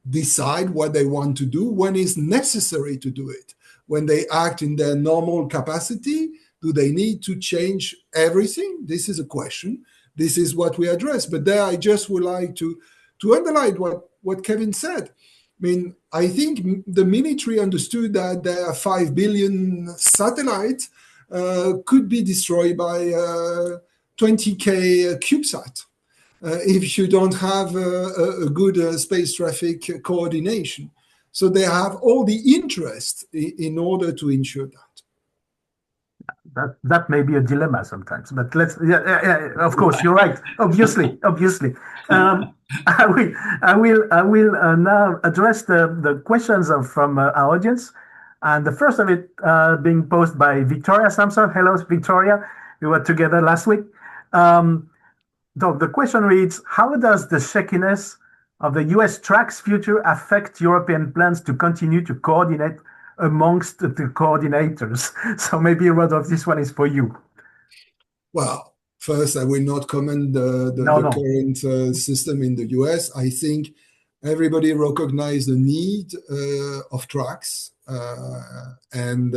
decide what they want to do when it's necessary to do it. When they act in their normal capacity, do they need to change everything? This is a question. This is what we address. But there I just would like to underline what Kevin said. I think the military understood that their 5 billion satellites could be destroyed by 20K CubeSat if you don't have a good space traffic coordination. So they have all the interest in order to ensure that. That may be a dilemma sometimes, but of course, you're right. Obviously. I will now address the questions from our audience. And the first of it being posed by Victoria Sampson. Hello, Victoria. We were together last week. Um, the question reads, how does the shakiness of the US track's future affect European plans to continue to coordinate amongst the coordinators? So maybe, Rodolphe, this one is for you. Well, first, I will not comment No, the no. current system in the US. I think everybody recognizes the need of tracks. And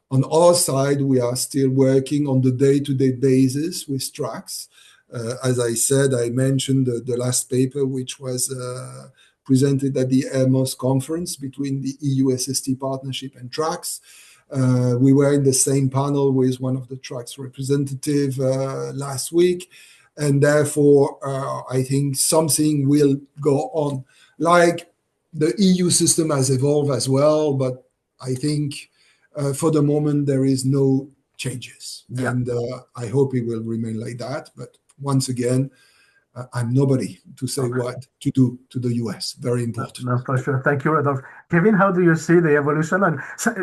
on our side, we are still working on the day-to-day basis with tracks. As I said, I mentioned the last paper, which was presented at the ERMOS conference between the EU-SST partnership and tracks. We were in the same panel with one of the tracks representative last week, and therefore I think something will go on. Like the EU system has evolved as well, but I think for the moment there is no changes, and I hope it will remain like that. But once again, I'm nobody to say what to do to the US. Very important. No, for sure. Thank you, Rodolphe. Kevin, how do you see the evolution? And so,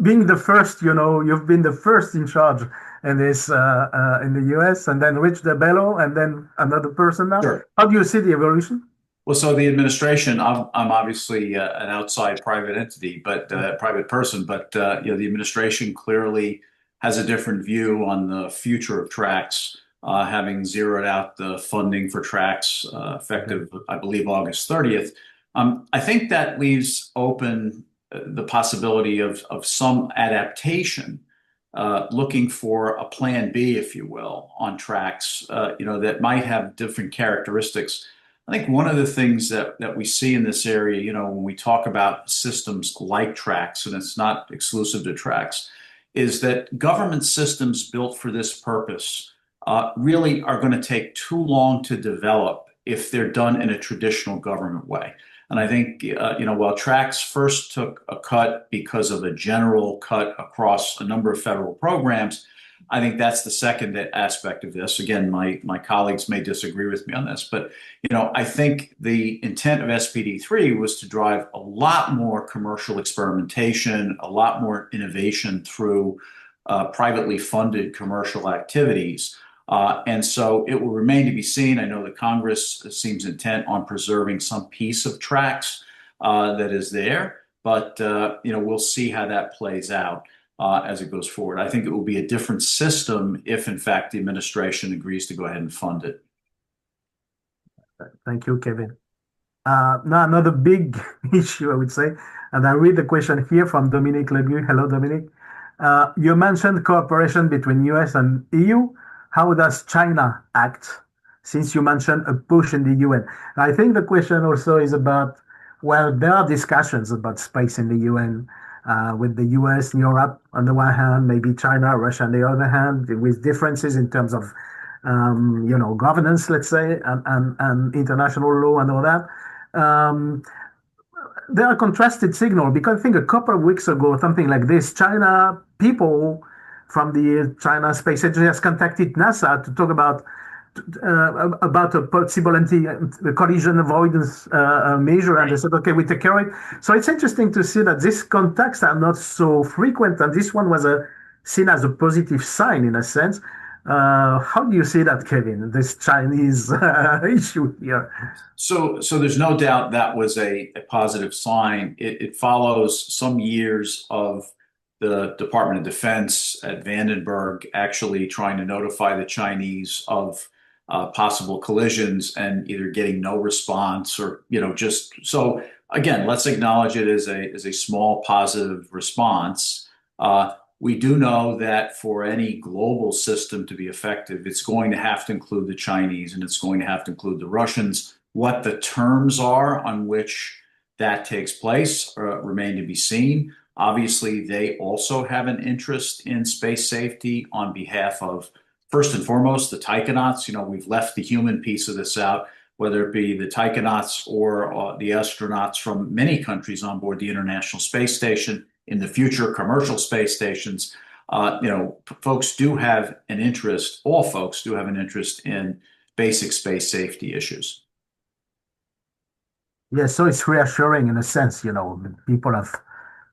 being the first, you've been the first in charge in this in the US, and then Rich DeBello, and then another person now. Sure. How do you see the evolution? Well, so the administration, I'm obviously an outside private entity, but private person, but the administration clearly has a different view on the future of tracks, having zeroed out the funding for tracks effective, I believe, August 30th. I think that leaves open the possibility of some adaptation, looking for a plan B, if you will, on tracks, that might have different characteristics. I think one of the things that we see in this area, when we talk about systems like tracks, and it's not exclusive to tracks, is that government systems built for this purpose really are going to take too long to develop if they're done in a traditional government way. And I think, while tracks first took a cut because of a general cut across a number of federal programs, I think that's the second aspect of this. Again, my colleagues may disagree with me on this, but I think the intent of SPD3 was to drive a lot more commercial experimentation, a lot more innovation through privately funded commercial activities. And so it will remain to be seen. I know the Congress seems intent on preserving some piece of tracks that is there, but we'll see how that plays out as it goes forward. I think it will be a different system if, in fact, the administration agrees to go ahead and fund it. Thank you, Kevin. Now, another big issue, I would say, and I read the question here from Dominique Leguy. Hello, Dominique. You mentioned cooperation between US and EU. How does China act? Since you mentioned a push in the UN. I think the question also is about, well, there are discussions about space in the UN with the US and Europe on the one hand, maybe China, Russia on the other hand, with differences in terms of governance, let's say, and international law and all that. There are contrasted signals because I think a couple of weeks ago, something like this, China people from the China Space Agency has contacted NASA to talk about a possible collision avoidance measure, and they said, okay, we take care of it. So it's interesting to see that these contacts are not so frequent, and this one was seen as a positive sign in a sense. How do you see that, Kevin, this Chinese issue here? So there's no doubt that was a positive sign. It follows some years of the Department of Defense at Vandenberg actually trying to notify the Chinese of possible collisions and either getting no response or, just so again, let's acknowledge it as a small positive response. We do know that for any global system to be effective, it's going to have to include the Chinese and it's going to have to include the Russians. What the terms are on which that takes place remain to be seen. Obviously, they also have an interest in space safety on behalf of, first and foremost, the taikonauts. We've left the human piece of this out, whether it be the taikonauts or the astronauts from many countries on board the International Space Station, in the future commercial space stations. Folks do have an interest, all folks do have an interest in basic space safety issues. Yeah, so it's reassuring in a sense, people have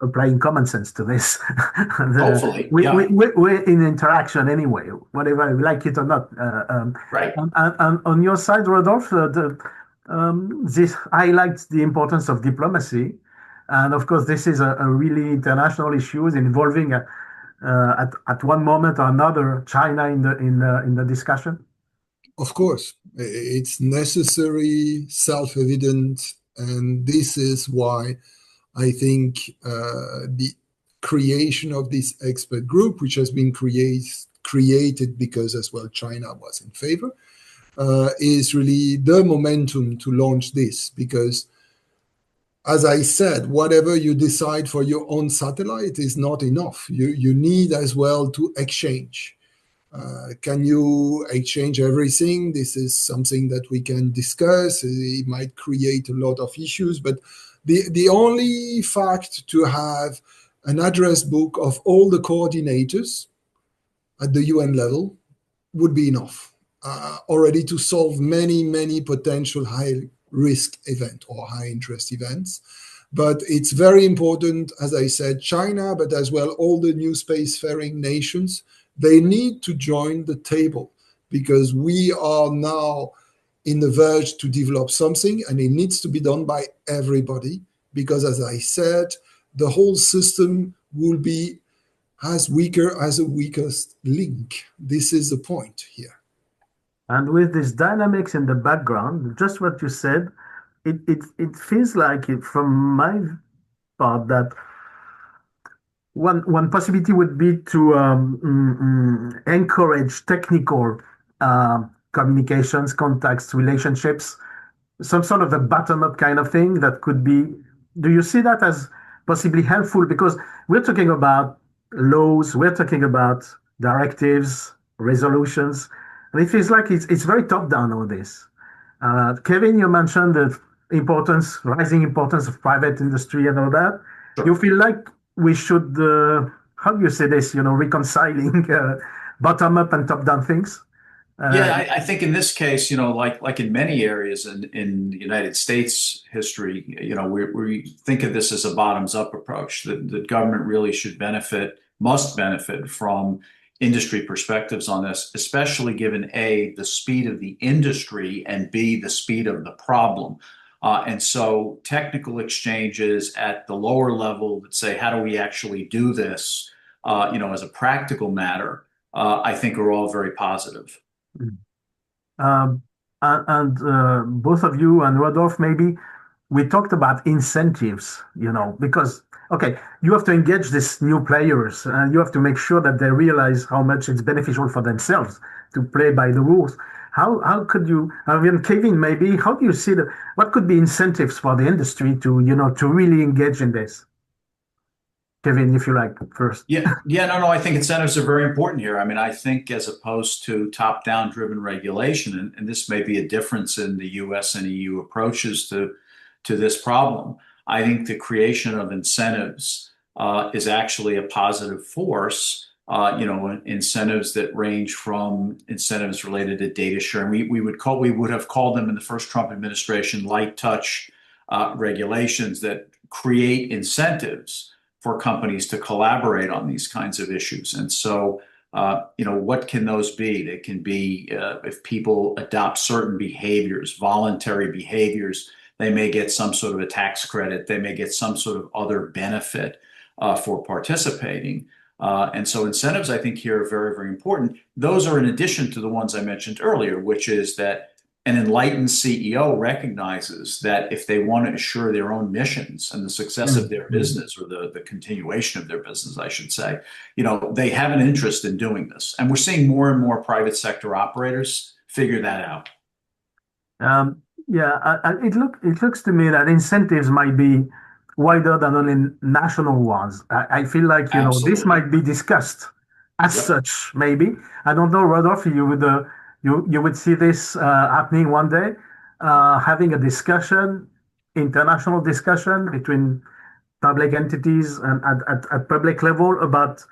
applying common sense to this. Hopefully, yeah. We're in interaction anyway, whether we like it or not. Right. And on your side, Rodolphe, this highlights the importance of diplomacy. And of course, this is a really international issue involving at one moment or another China in the discussion. Of course, it's necessary, self-evident, and this is why I think the creation of this expert group, which has been created because as well China was in favor, is really the momentum to launch this. Because, as I said, whatever you decide for your own satellite is not enough. You need as well to exchange. Can you exchange everything? This is something that we can discuss. It might create a lot of issues, but the only fact to have an address book of all the coordinators at the UN level would be enough already to solve many potential high risk event or high interest events. But it's very important, as I said, China, but as well all the new spacefaring nations, they need to join the table, because we are now in the verge to develop something, and it needs to be done by everybody, because as I said, the whole system will be as weaker as the weakest link. This is the point here. And with these dynamics in the background, just what you said, it feels like it, from my part, that one possibility would be to encourage technical communications, contacts, relationships, some sort of a bottom-up kind of thing that could be. Do you see that as possibly helpful? Because we're talking about laws, we're talking about directives, resolutions, and it feels like it's very top-down, all this. Kevin, you mentioned the rising importance of private industry and all that. Sure. You feel like we should, how do you say this, reconciling bottom-up and top-down things? Yeah, I think in this case, like in many areas in the United States history, we think of this as a bottoms-up approach. The government really must benefit from industry perspectives on this, especially given A, the speed of the industry, and B, the speed of the problem. And so technical exchanges at the lower level that say, how do we actually do this, as a practical matter, I think are all very positive. Um, and both of you and Rodolphe, maybe we talked about incentives, because, okay, you have to engage these new players and you have to make sure that they realize how much it's beneficial for themselves to play by the rules. How could you, Kevin, maybe, how do you see what could be incentives for the industry to, to really engage in this? Kevin, if you like, first. Yeah, no, I think incentives are very important here. I mean, I think as opposed to top-down driven regulation, and this may be a difference in the U.S. and EU approaches to this problem, I think the creation of incentives is actually a positive force. Incentives that range from incentives related to data sharing. We would have called them in the first Trump administration light touch regulations that create incentives for companies to collaborate on these kinds of issues. And so, what can those be? They can be if people adopt certain behaviors, voluntary behaviors, they may get some sort of a tax credit. They may get some sort of other benefit for participating. And so incentives, I think, here are very, very important. Those are in addition to the ones I mentioned earlier, which is that an enlightened CEO recognizes that if they want to assure their own missions and the success of their business, or the continuation of their business, I should say, they have an interest in doing this. And we're seeing more and more private sector operators figure that out. It looks to me that incentives might be wider than only national ones. I feel like, this might be discussed as such, maybe. I don't know, Rodolphe, you would see this happening one day, having a discussion, international discussion between public entities and at public level about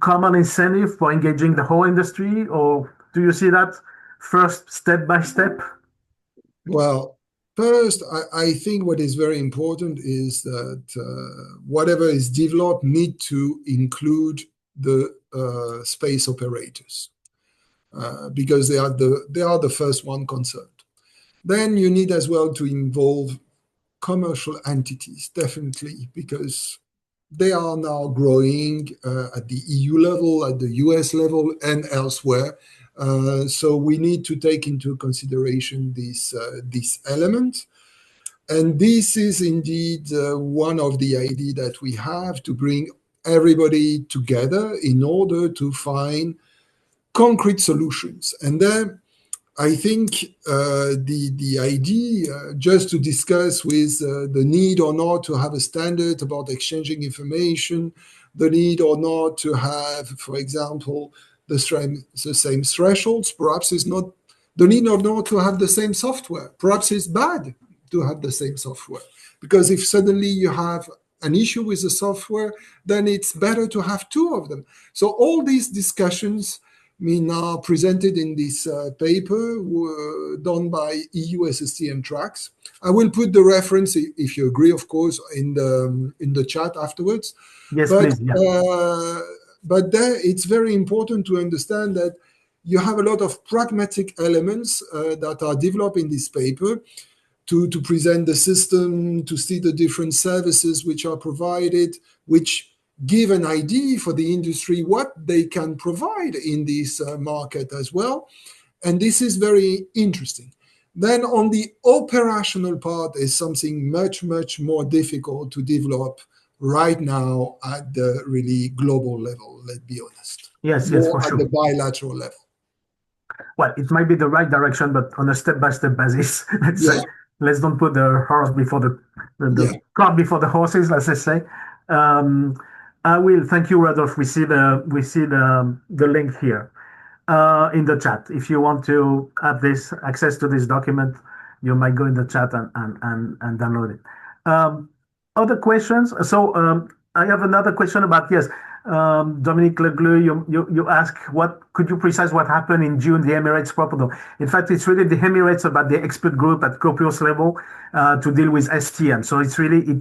common incentive for engaging the whole industry, or do you see that first step by step? Well, First, I think what is very important is that whatever is developed need to include the space operators because they are the first one concerned. Then you need as well to involve commercial entities, definitely, because they are now growing at the EU level, at the US level, and elsewhere. So we need to take into consideration this element. And this is indeed one of the ideas that we have to bring everybody together in order to find concrete solutions. And then I think the idea just to discuss with the need or not to have a standard about exchanging information, the need or not to have, for example, the same thresholds, perhaps is not the need or not to have the same software. Perhaps it's bad to have the same software because if suddenly you have an issue with the software, then it's better to have two of them. So all these discussions now presented in this paper done by EU SSTM tracks. I will put the reference, if you agree, of course, in the chat afterwards. Yes, please. Yeah. But there, it's very important to understand that you have a lot of pragmatic elements that are developed in this paper to present the system, to see the different services which are provided, which give an idea for the industry what they can provide in this market as well. And this is very interesting. Then on the operational part is something much, much more difficult to develop right now at the really global level, let's be honest. Yes, more for at sure. the bilateral level. Well, it might be the right direction, but on a step-by-step basis, let's say, let's don't put the horse before the cart before the horses, let's just say. I will thank you, Rodolphe. We see the link here in the chat. If you want to have this access to this document, you might go in the chat and download it. Other questions? So I have another question about Dominique Leglue, you ask could you precise what happened in June, the Emirates proposal? In fact, it's really the Emirates about the expert group at Copious level to deal with STM. So it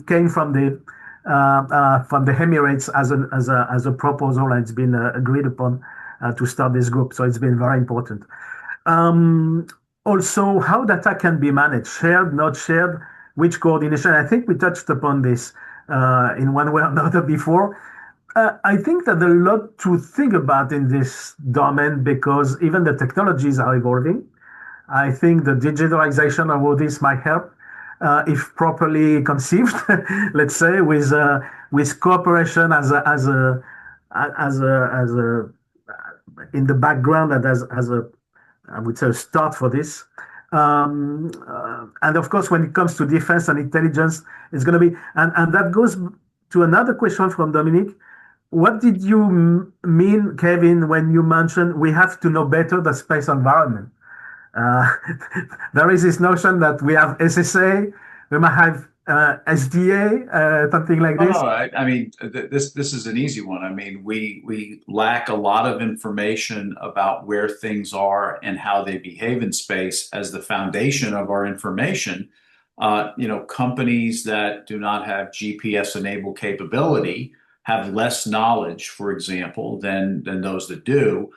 came from the Emirates as a proposal, and it's been agreed upon to start this group. So it's been very important. Also, how data can be managed, shared, not shared, which coordination? I think we touched upon this in one way or another before. I think that there's a lot to think about in this domain because even the technologies are evolving. I think the digitalization of all this might help if properly conceived, let's say, with cooperation as a in the background and as a I would say a start for this. And of course, when it comes to defense and intelligence, it's going to be and that goes to another question from Dominique. What did you mean, Kevin, when you mentioned we have to know better the space environment? There is this notion that we have SSA, we might have SDA, something like this. I mean, this is an easy one. I mean, we lack a lot of information about where things are and how they behave in space as the foundation of our information. Companies that do not have GPS-enabled capability have less knowledge, for example, than those that do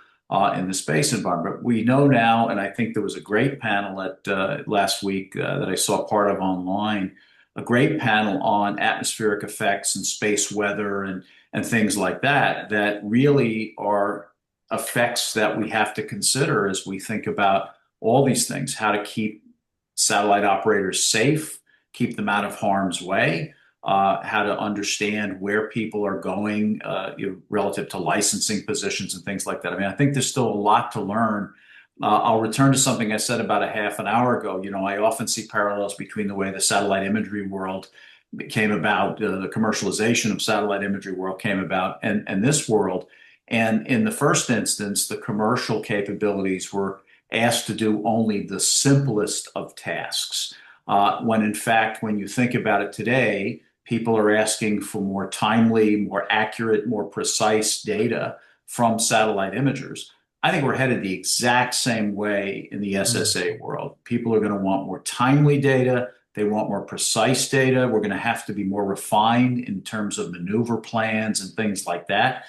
in the space environment. We know now, and I think there was a great panel at last week that I saw part of online, a great panel on atmospheric effects and space weather and things like that really are effects that we have to consider as we think about all these things, how to keep satellite operators safe, keep them out of harm's way, how to understand where people are going relative to licensing positions and things like that. I mean, I think there's still a lot to learn. I'll return to something I said about a half an hour ago. I often see parallels between the way the satellite imagery world came about, the commercialization of satellite imagery world came about, and this world. And in the first instance, the commercial capabilities were asked to do only the simplest of tasks. When in fact, when you think about it today, people are asking for more timely, more accurate, more precise data from satellite imagers. I think we're headed the exact same way in the SSA world. People are going to want more timely data. They want more precise data. We're going to have to be more refined in terms of maneuver plans and things like that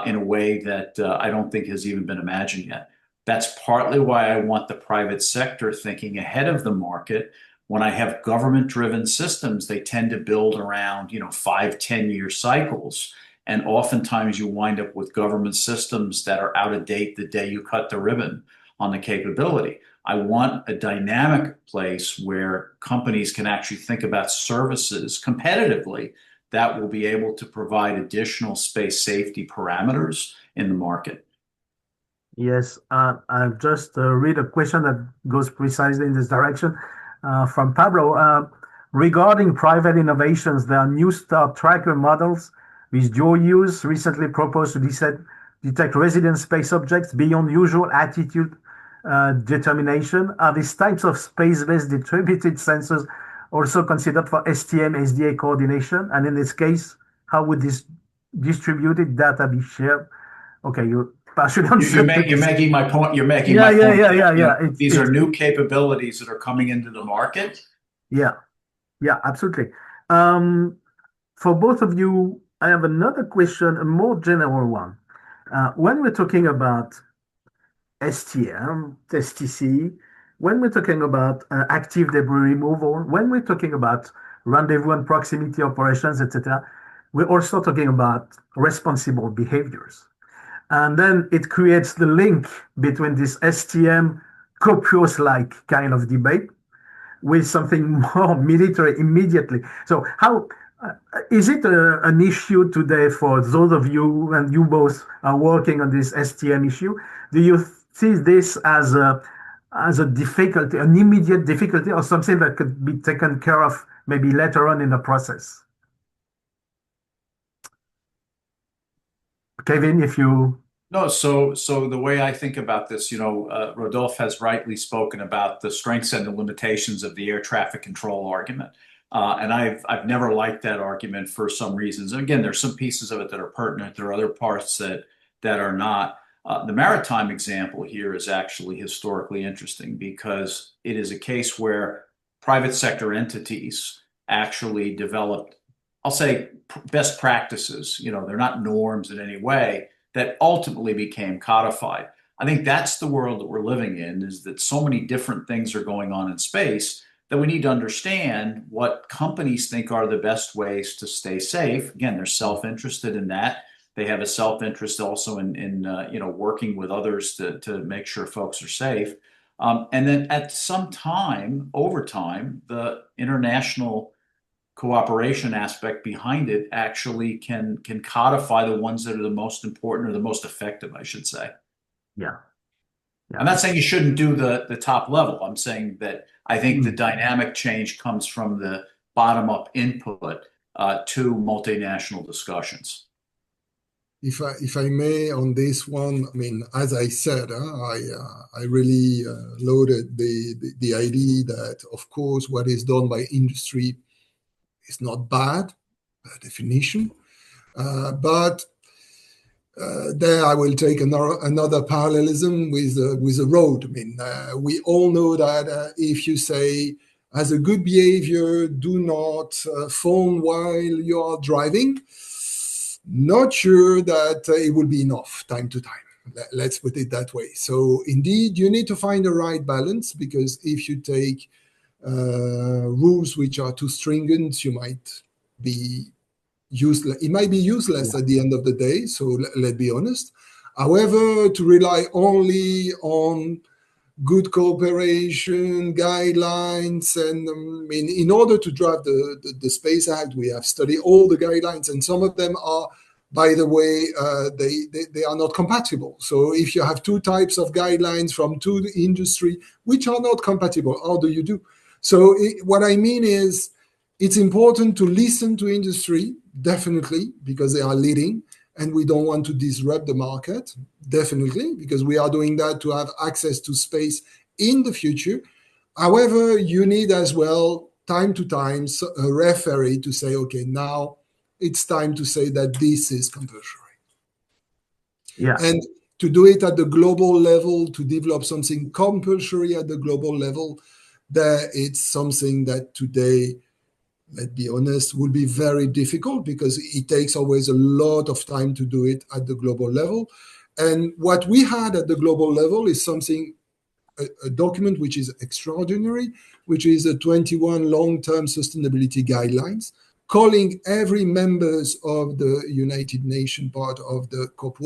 in a way that I don't think has even been imagined yet. That's partly why I want the private sector thinking ahead of the market. When I have government-driven systems, they tend to build around, 5, 10-year cycles. And oftentimes you wind up with government systems that are out of date the day you cut the ribbon on the capability. I want a dynamic place where companies can actually think about services competitively that will be able to provide additional space safety parameters in the market. Yes, I've just read a question that goes precisely in this direction from Pablo. Regarding private innovations, there are new star tracker models with dual use recently proposed to detect resident space objects beyond usual attitude determination. Are these types of space-based distributed sensors also considered for STM SDA coordination? And in this case, how would this distributed data be shared? Okay, you partially answered. You're making my point. You're making Yeah, my yeah, point. yeah. These are new capabilities that are coming into the market. Yeah, absolutely. For both of you, I have another question, a more general one. When we're talking about STM, STC, when we're talking about active debris removal, when we're talking about rendezvous and proximity operations, etc., we're also talking about responsible behaviors. And then it creates the link between this STM copious-like kind of debate with something more military immediately. So how is it an issue today for those of you, and you both are working on this STM issue? Do you see this as a difficulty, an immediate difficulty, or something that could be taken care of maybe later on in the process? Kevin, if you... No, so the way I think about this, Rodolphe has rightly spoken about the strengths and the limitations of the air traffic control argument. And I've never liked that argument for some reasons. And again, there's some pieces of it that are pertinent. There are other parts that are not. The maritime example here is actually historically interesting because it is a case where private sector entities actually developed, I'll say, best practices. They're not norms in any way that ultimately became codified. I think that's the world that we're living in, is that so many different things are going on in space that we need to understand what companies think are the best ways to stay safe. Again, they're self-interested in that. They have a self-interest also in working with others to make sure folks are safe. And then at some time, over time, the international cooperation aspect behind it actually can codify the ones that are the most important or the most effective, I should say. Yeah. I'm not saying you shouldn't do the top level. I'm saying that I think the dynamic change comes from the bottom-up input to multinational discussions. If I may, on this one, I mean, as I said, I really loaded the idea that, of course, what is done by industry is not bad by definition, but there I will take another parallelism with the road. I mean, we all know that if you say, as a good behavior, do not phone while you are driving, not sure that it will be enough time to time. Let's put it that way. So indeed, you need to find the right balance, because if you take rules which are too stringent, you might be useless. It might be useless at the end of the day. So let's be honest. However, to rely only on good cooperation, guidelines, and in order to draft the Space Act, we have studied all the guidelines, and some of them are, by the way, they are not compatible. So if you have two types of guidelines from two industry which are not compatible, how do you do? So what I mean is, it's important to listen to industry, definitely, because they are leading, and we don't want to disrupt the market, definitely, because we are doing that to have access to space in the future. However, you need as well, time to time, a referee to say, okay, now it's time to say that this is compulsory. Yeah. And to do it at the global level, to develop something compulsory at the global level, that it's something that today, let's be honest, would be very difficult because it takes always a lot of time to do it at the global level. And what we had at the global level is something, a document which is extraordinary, which is the 21 long-term sustainability guidelines, calling every members of the United Nations part of the COP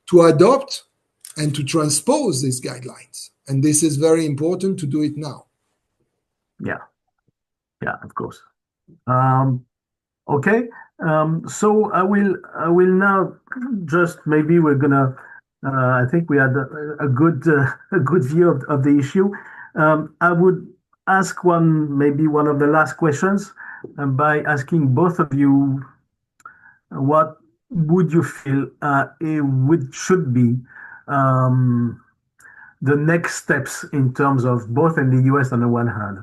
to adopt and to transpose these guidelines. And this is very important to do it now. Yeah, yeah, of course. Okay, so I will now just maybe we're gonna. I think we had a good a good view of the issue. I would ask maybe one of the last questions, by asking both of you, what would you feel should be um, the next steps in terms of both in the US on the one hand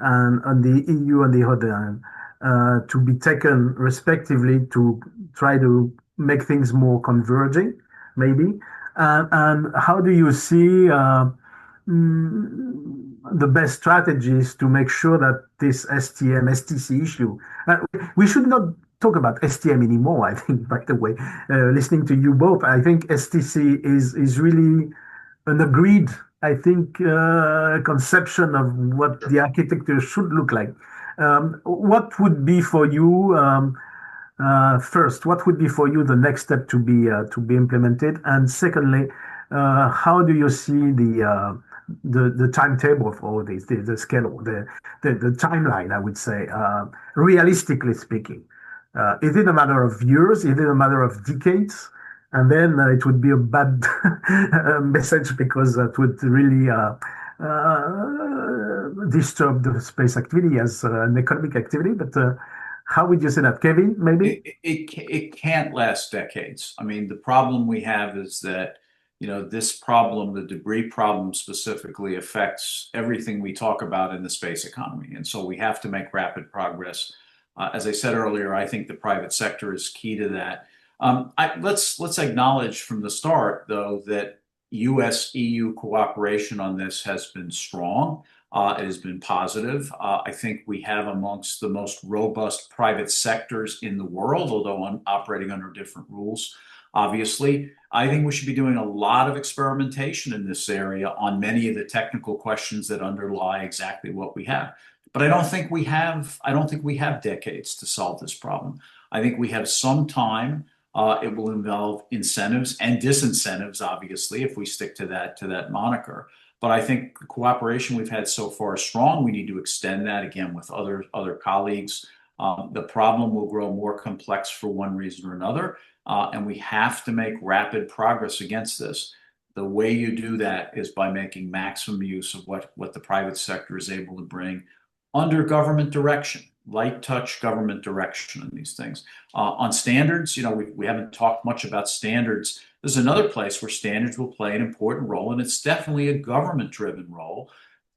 and on the EU on the other hand, to be taken respectively to try to make things more converging, maybe? And how do you see the best strategies to make sure that this STM, STC issue, we should not talk about STM anymore, I think, by the way. Listening to you both, I think STC is really an agreed, I think, conception of what the architecture should look like. What would be for you, first? What would be for you the next step to be implemented? And secondly, how do you see the timetable for all this, the schedule, the timeline? I would say, realistically speaking, is it a matter of years? Is it a matter of decades? And then it would be a bad message because it would really disturb the space activity as an economic activity. But how would you say that, Kevin? Maybe it can't last decades. I mean, the problem we have is that this problem, the debris problem specifically, affects everything we talk about in the space economy, and so we have to make rapid progress. As I said earlier, I think the private sector is key to that. Let's acknowledge from the start, though, that U.S.-EU cooperation on this has been strong. It has been positive. I think we have amongst the most robust private sectors in the world, although operating under different rules. Obviously, I think we should be doing a lot of experimentation in this area on many of the technical questions that underlie exactly what we have. But I don't think we have decades to solve this problem. I think we have some time. It will involve incentives and disincentives, obviously, if we stick to that moniker. But I think the cooperation we've had so far is strong. We need to extend that again with other colleagues. The problem will grow more complex for one reason or another, and we have to make rapid progress against this. The way you do that is by making maximum use of what the private sector is able to bring under government direction, light touch government direction on these things. On standards, we haven't talked much about standards. There's another place where standards will play an important role, and it's definitely a government-driven role.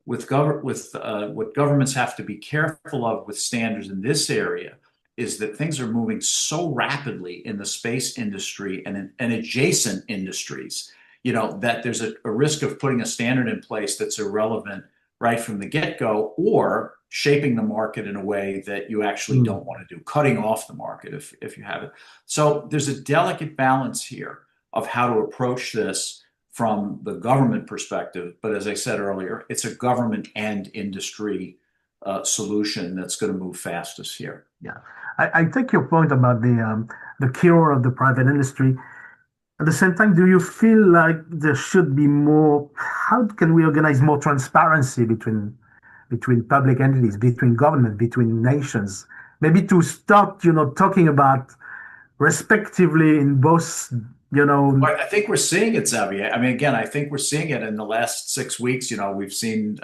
What governments have to be careful of with standards in this area is that things are moving so rapidly in the space industry and adjacent industries, that there's a risk of putting a standard in place that's irrelevant right from the get-go, or shaping the market in a way that you actually don't want to do, cutting off the market if you have it. So there's a delicate balance here of how to approach this from the government perspective. But as I said earlier, it's a government and industry solution that's going to move fastest here. Yeah, I take your point about the cure of the private industry. At the same time, do you feel like there should be more? How can we organize more transparency between public entities, between government, between nations? Maybe to start, talking about respectively in both, I think we're seeing it, Xavier. I mean, again, I think we're seeing it in the last 6 weeks. We've seen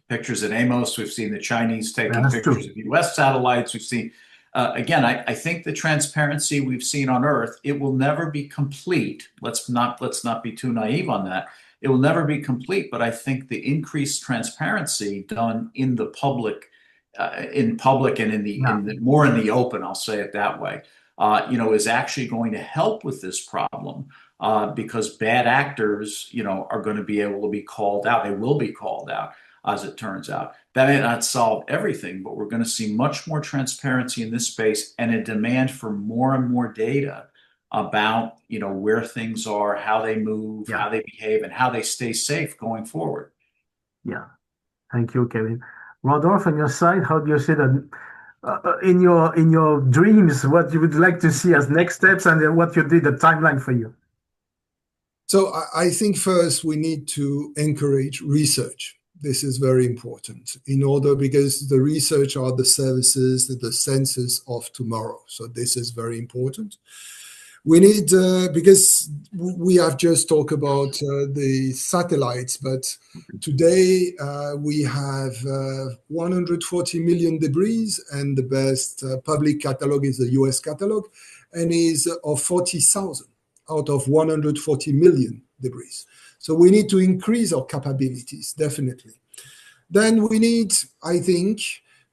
pictures at Amos. We've seen the Chinese taking pictures of U.S. satellites. We've seen, again, I think the transparency we've seen on Earth, it will never be complete. Let's not be too naive on that. It will never be complete, but I think the increased transparency done in the public, and more in the open, I'll say it that way, is actually going to help with this problem. because bad actors, are going to be able to be called out. They will be called out, as it turns out. That may not solve everything, but we're going to see much more transparency in this space and a demand for more and more data about, where things are, how they move, how they behave, and how they stay safe going forward. Yeah. Thank you, Kevin. Rodolphe, on your side, how do you see that in your dreams, what you would like to see as next steps, and then what you did, the timeline for you? So I think first we need to encourage research. This is very important because the research are the services, the senses of tomorrow. So this is very important. We need, because we have just talked about the satellites, but today we have 140 million debris, and the best public catalog is the U.S. catalog, and is of 40,000 out of 140 million debris. So we need to increase our capabilities, definitely. Then we need, I think,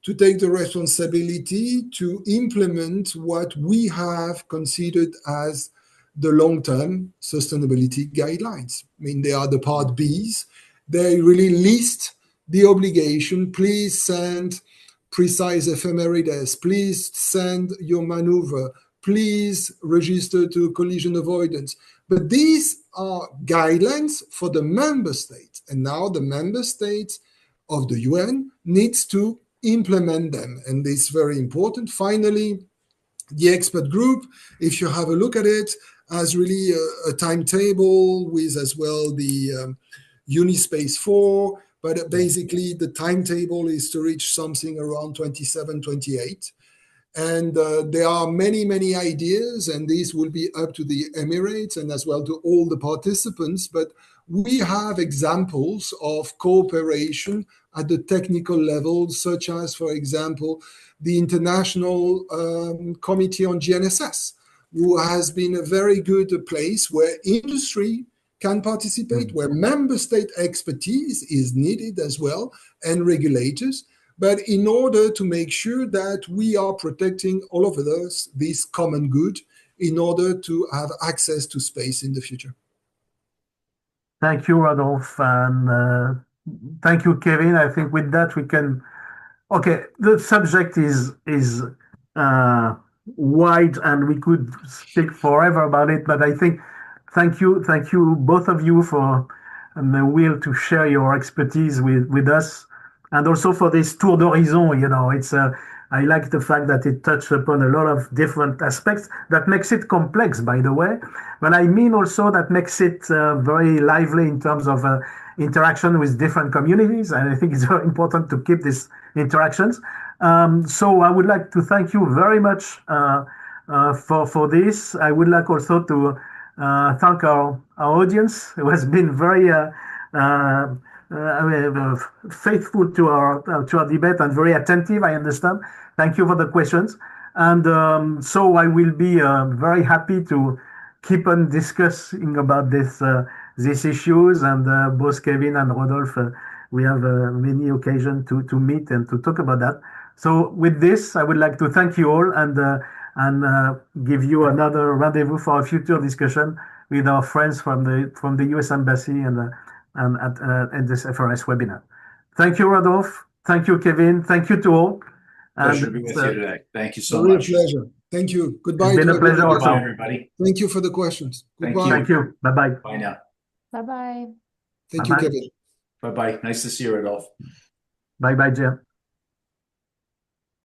to take the responsibility to implement what we have considered as the long-term sustainability guidelines. I mean, they are the part Bs. They really list the obligation. Please send precise ephemerides. Please send your maneuver. Please register to collision avoidance. But these are guidelines for the member states. And now the member states of the UN needs to implement them, and this is very important. Finally, the expert group, if you have a look at it, has really a timetable with as well the Unispace 4, but basically the timetable is to reach something around 27, 28. And there are many ideas, and these will be up to the Emirates and as well to all the participants. But we have examples of cooperation at the technical level, such as, for example, the International Committee on GNSS, who has been a very good place where industry can participate, where member state expertise is needed as well, and regulators. But in order to make sure that we are protecting all of us, this common good, in order to have access to space in the future. Thank you, Rodolphe, and thank you, Kevin. I think with that we can. Okay, the subject is wide, and we could speak forever about it. But I think thank you, both of you, for the will to share your expertise with us, and also for this tour d'horizon. It's I like the fact that it touched upon a lot of different aspects that makes it complex, by the way. But I mean also that makes it very lively in terms of interaction with different communities. And I think it's very important to keep these interactions. So I would like to thank you very much for this. I would like also to thank our audience, who has been very faithful to our debate and very attentive, I understand. Thank you for the questions. And so I will be very happy to keep on discussing about these issues. And both Kevin and Rodolphe, we have many occasions to meet and to talk about that. So with this, I would like to thank you all and give you another rendezvous for a future discussion with our friends from the U.S. Embassy and at this FRS webinar. Thank you, Rodolphe. Thank you, Kevin. Thank you to all. Pleasure to be with you today. Thank you so Real much. pleasure. Thank you. Goodbye. It's been a pleasure also. Bye, everybody. Thank you for the questions. Goodbye. Thank you. Bye-bye. Bye now. Bye-bye. Thank you, Bye-bye. Kevin. Bye-bye. Nice to see you, Adolphe. Bye-bye, Jim.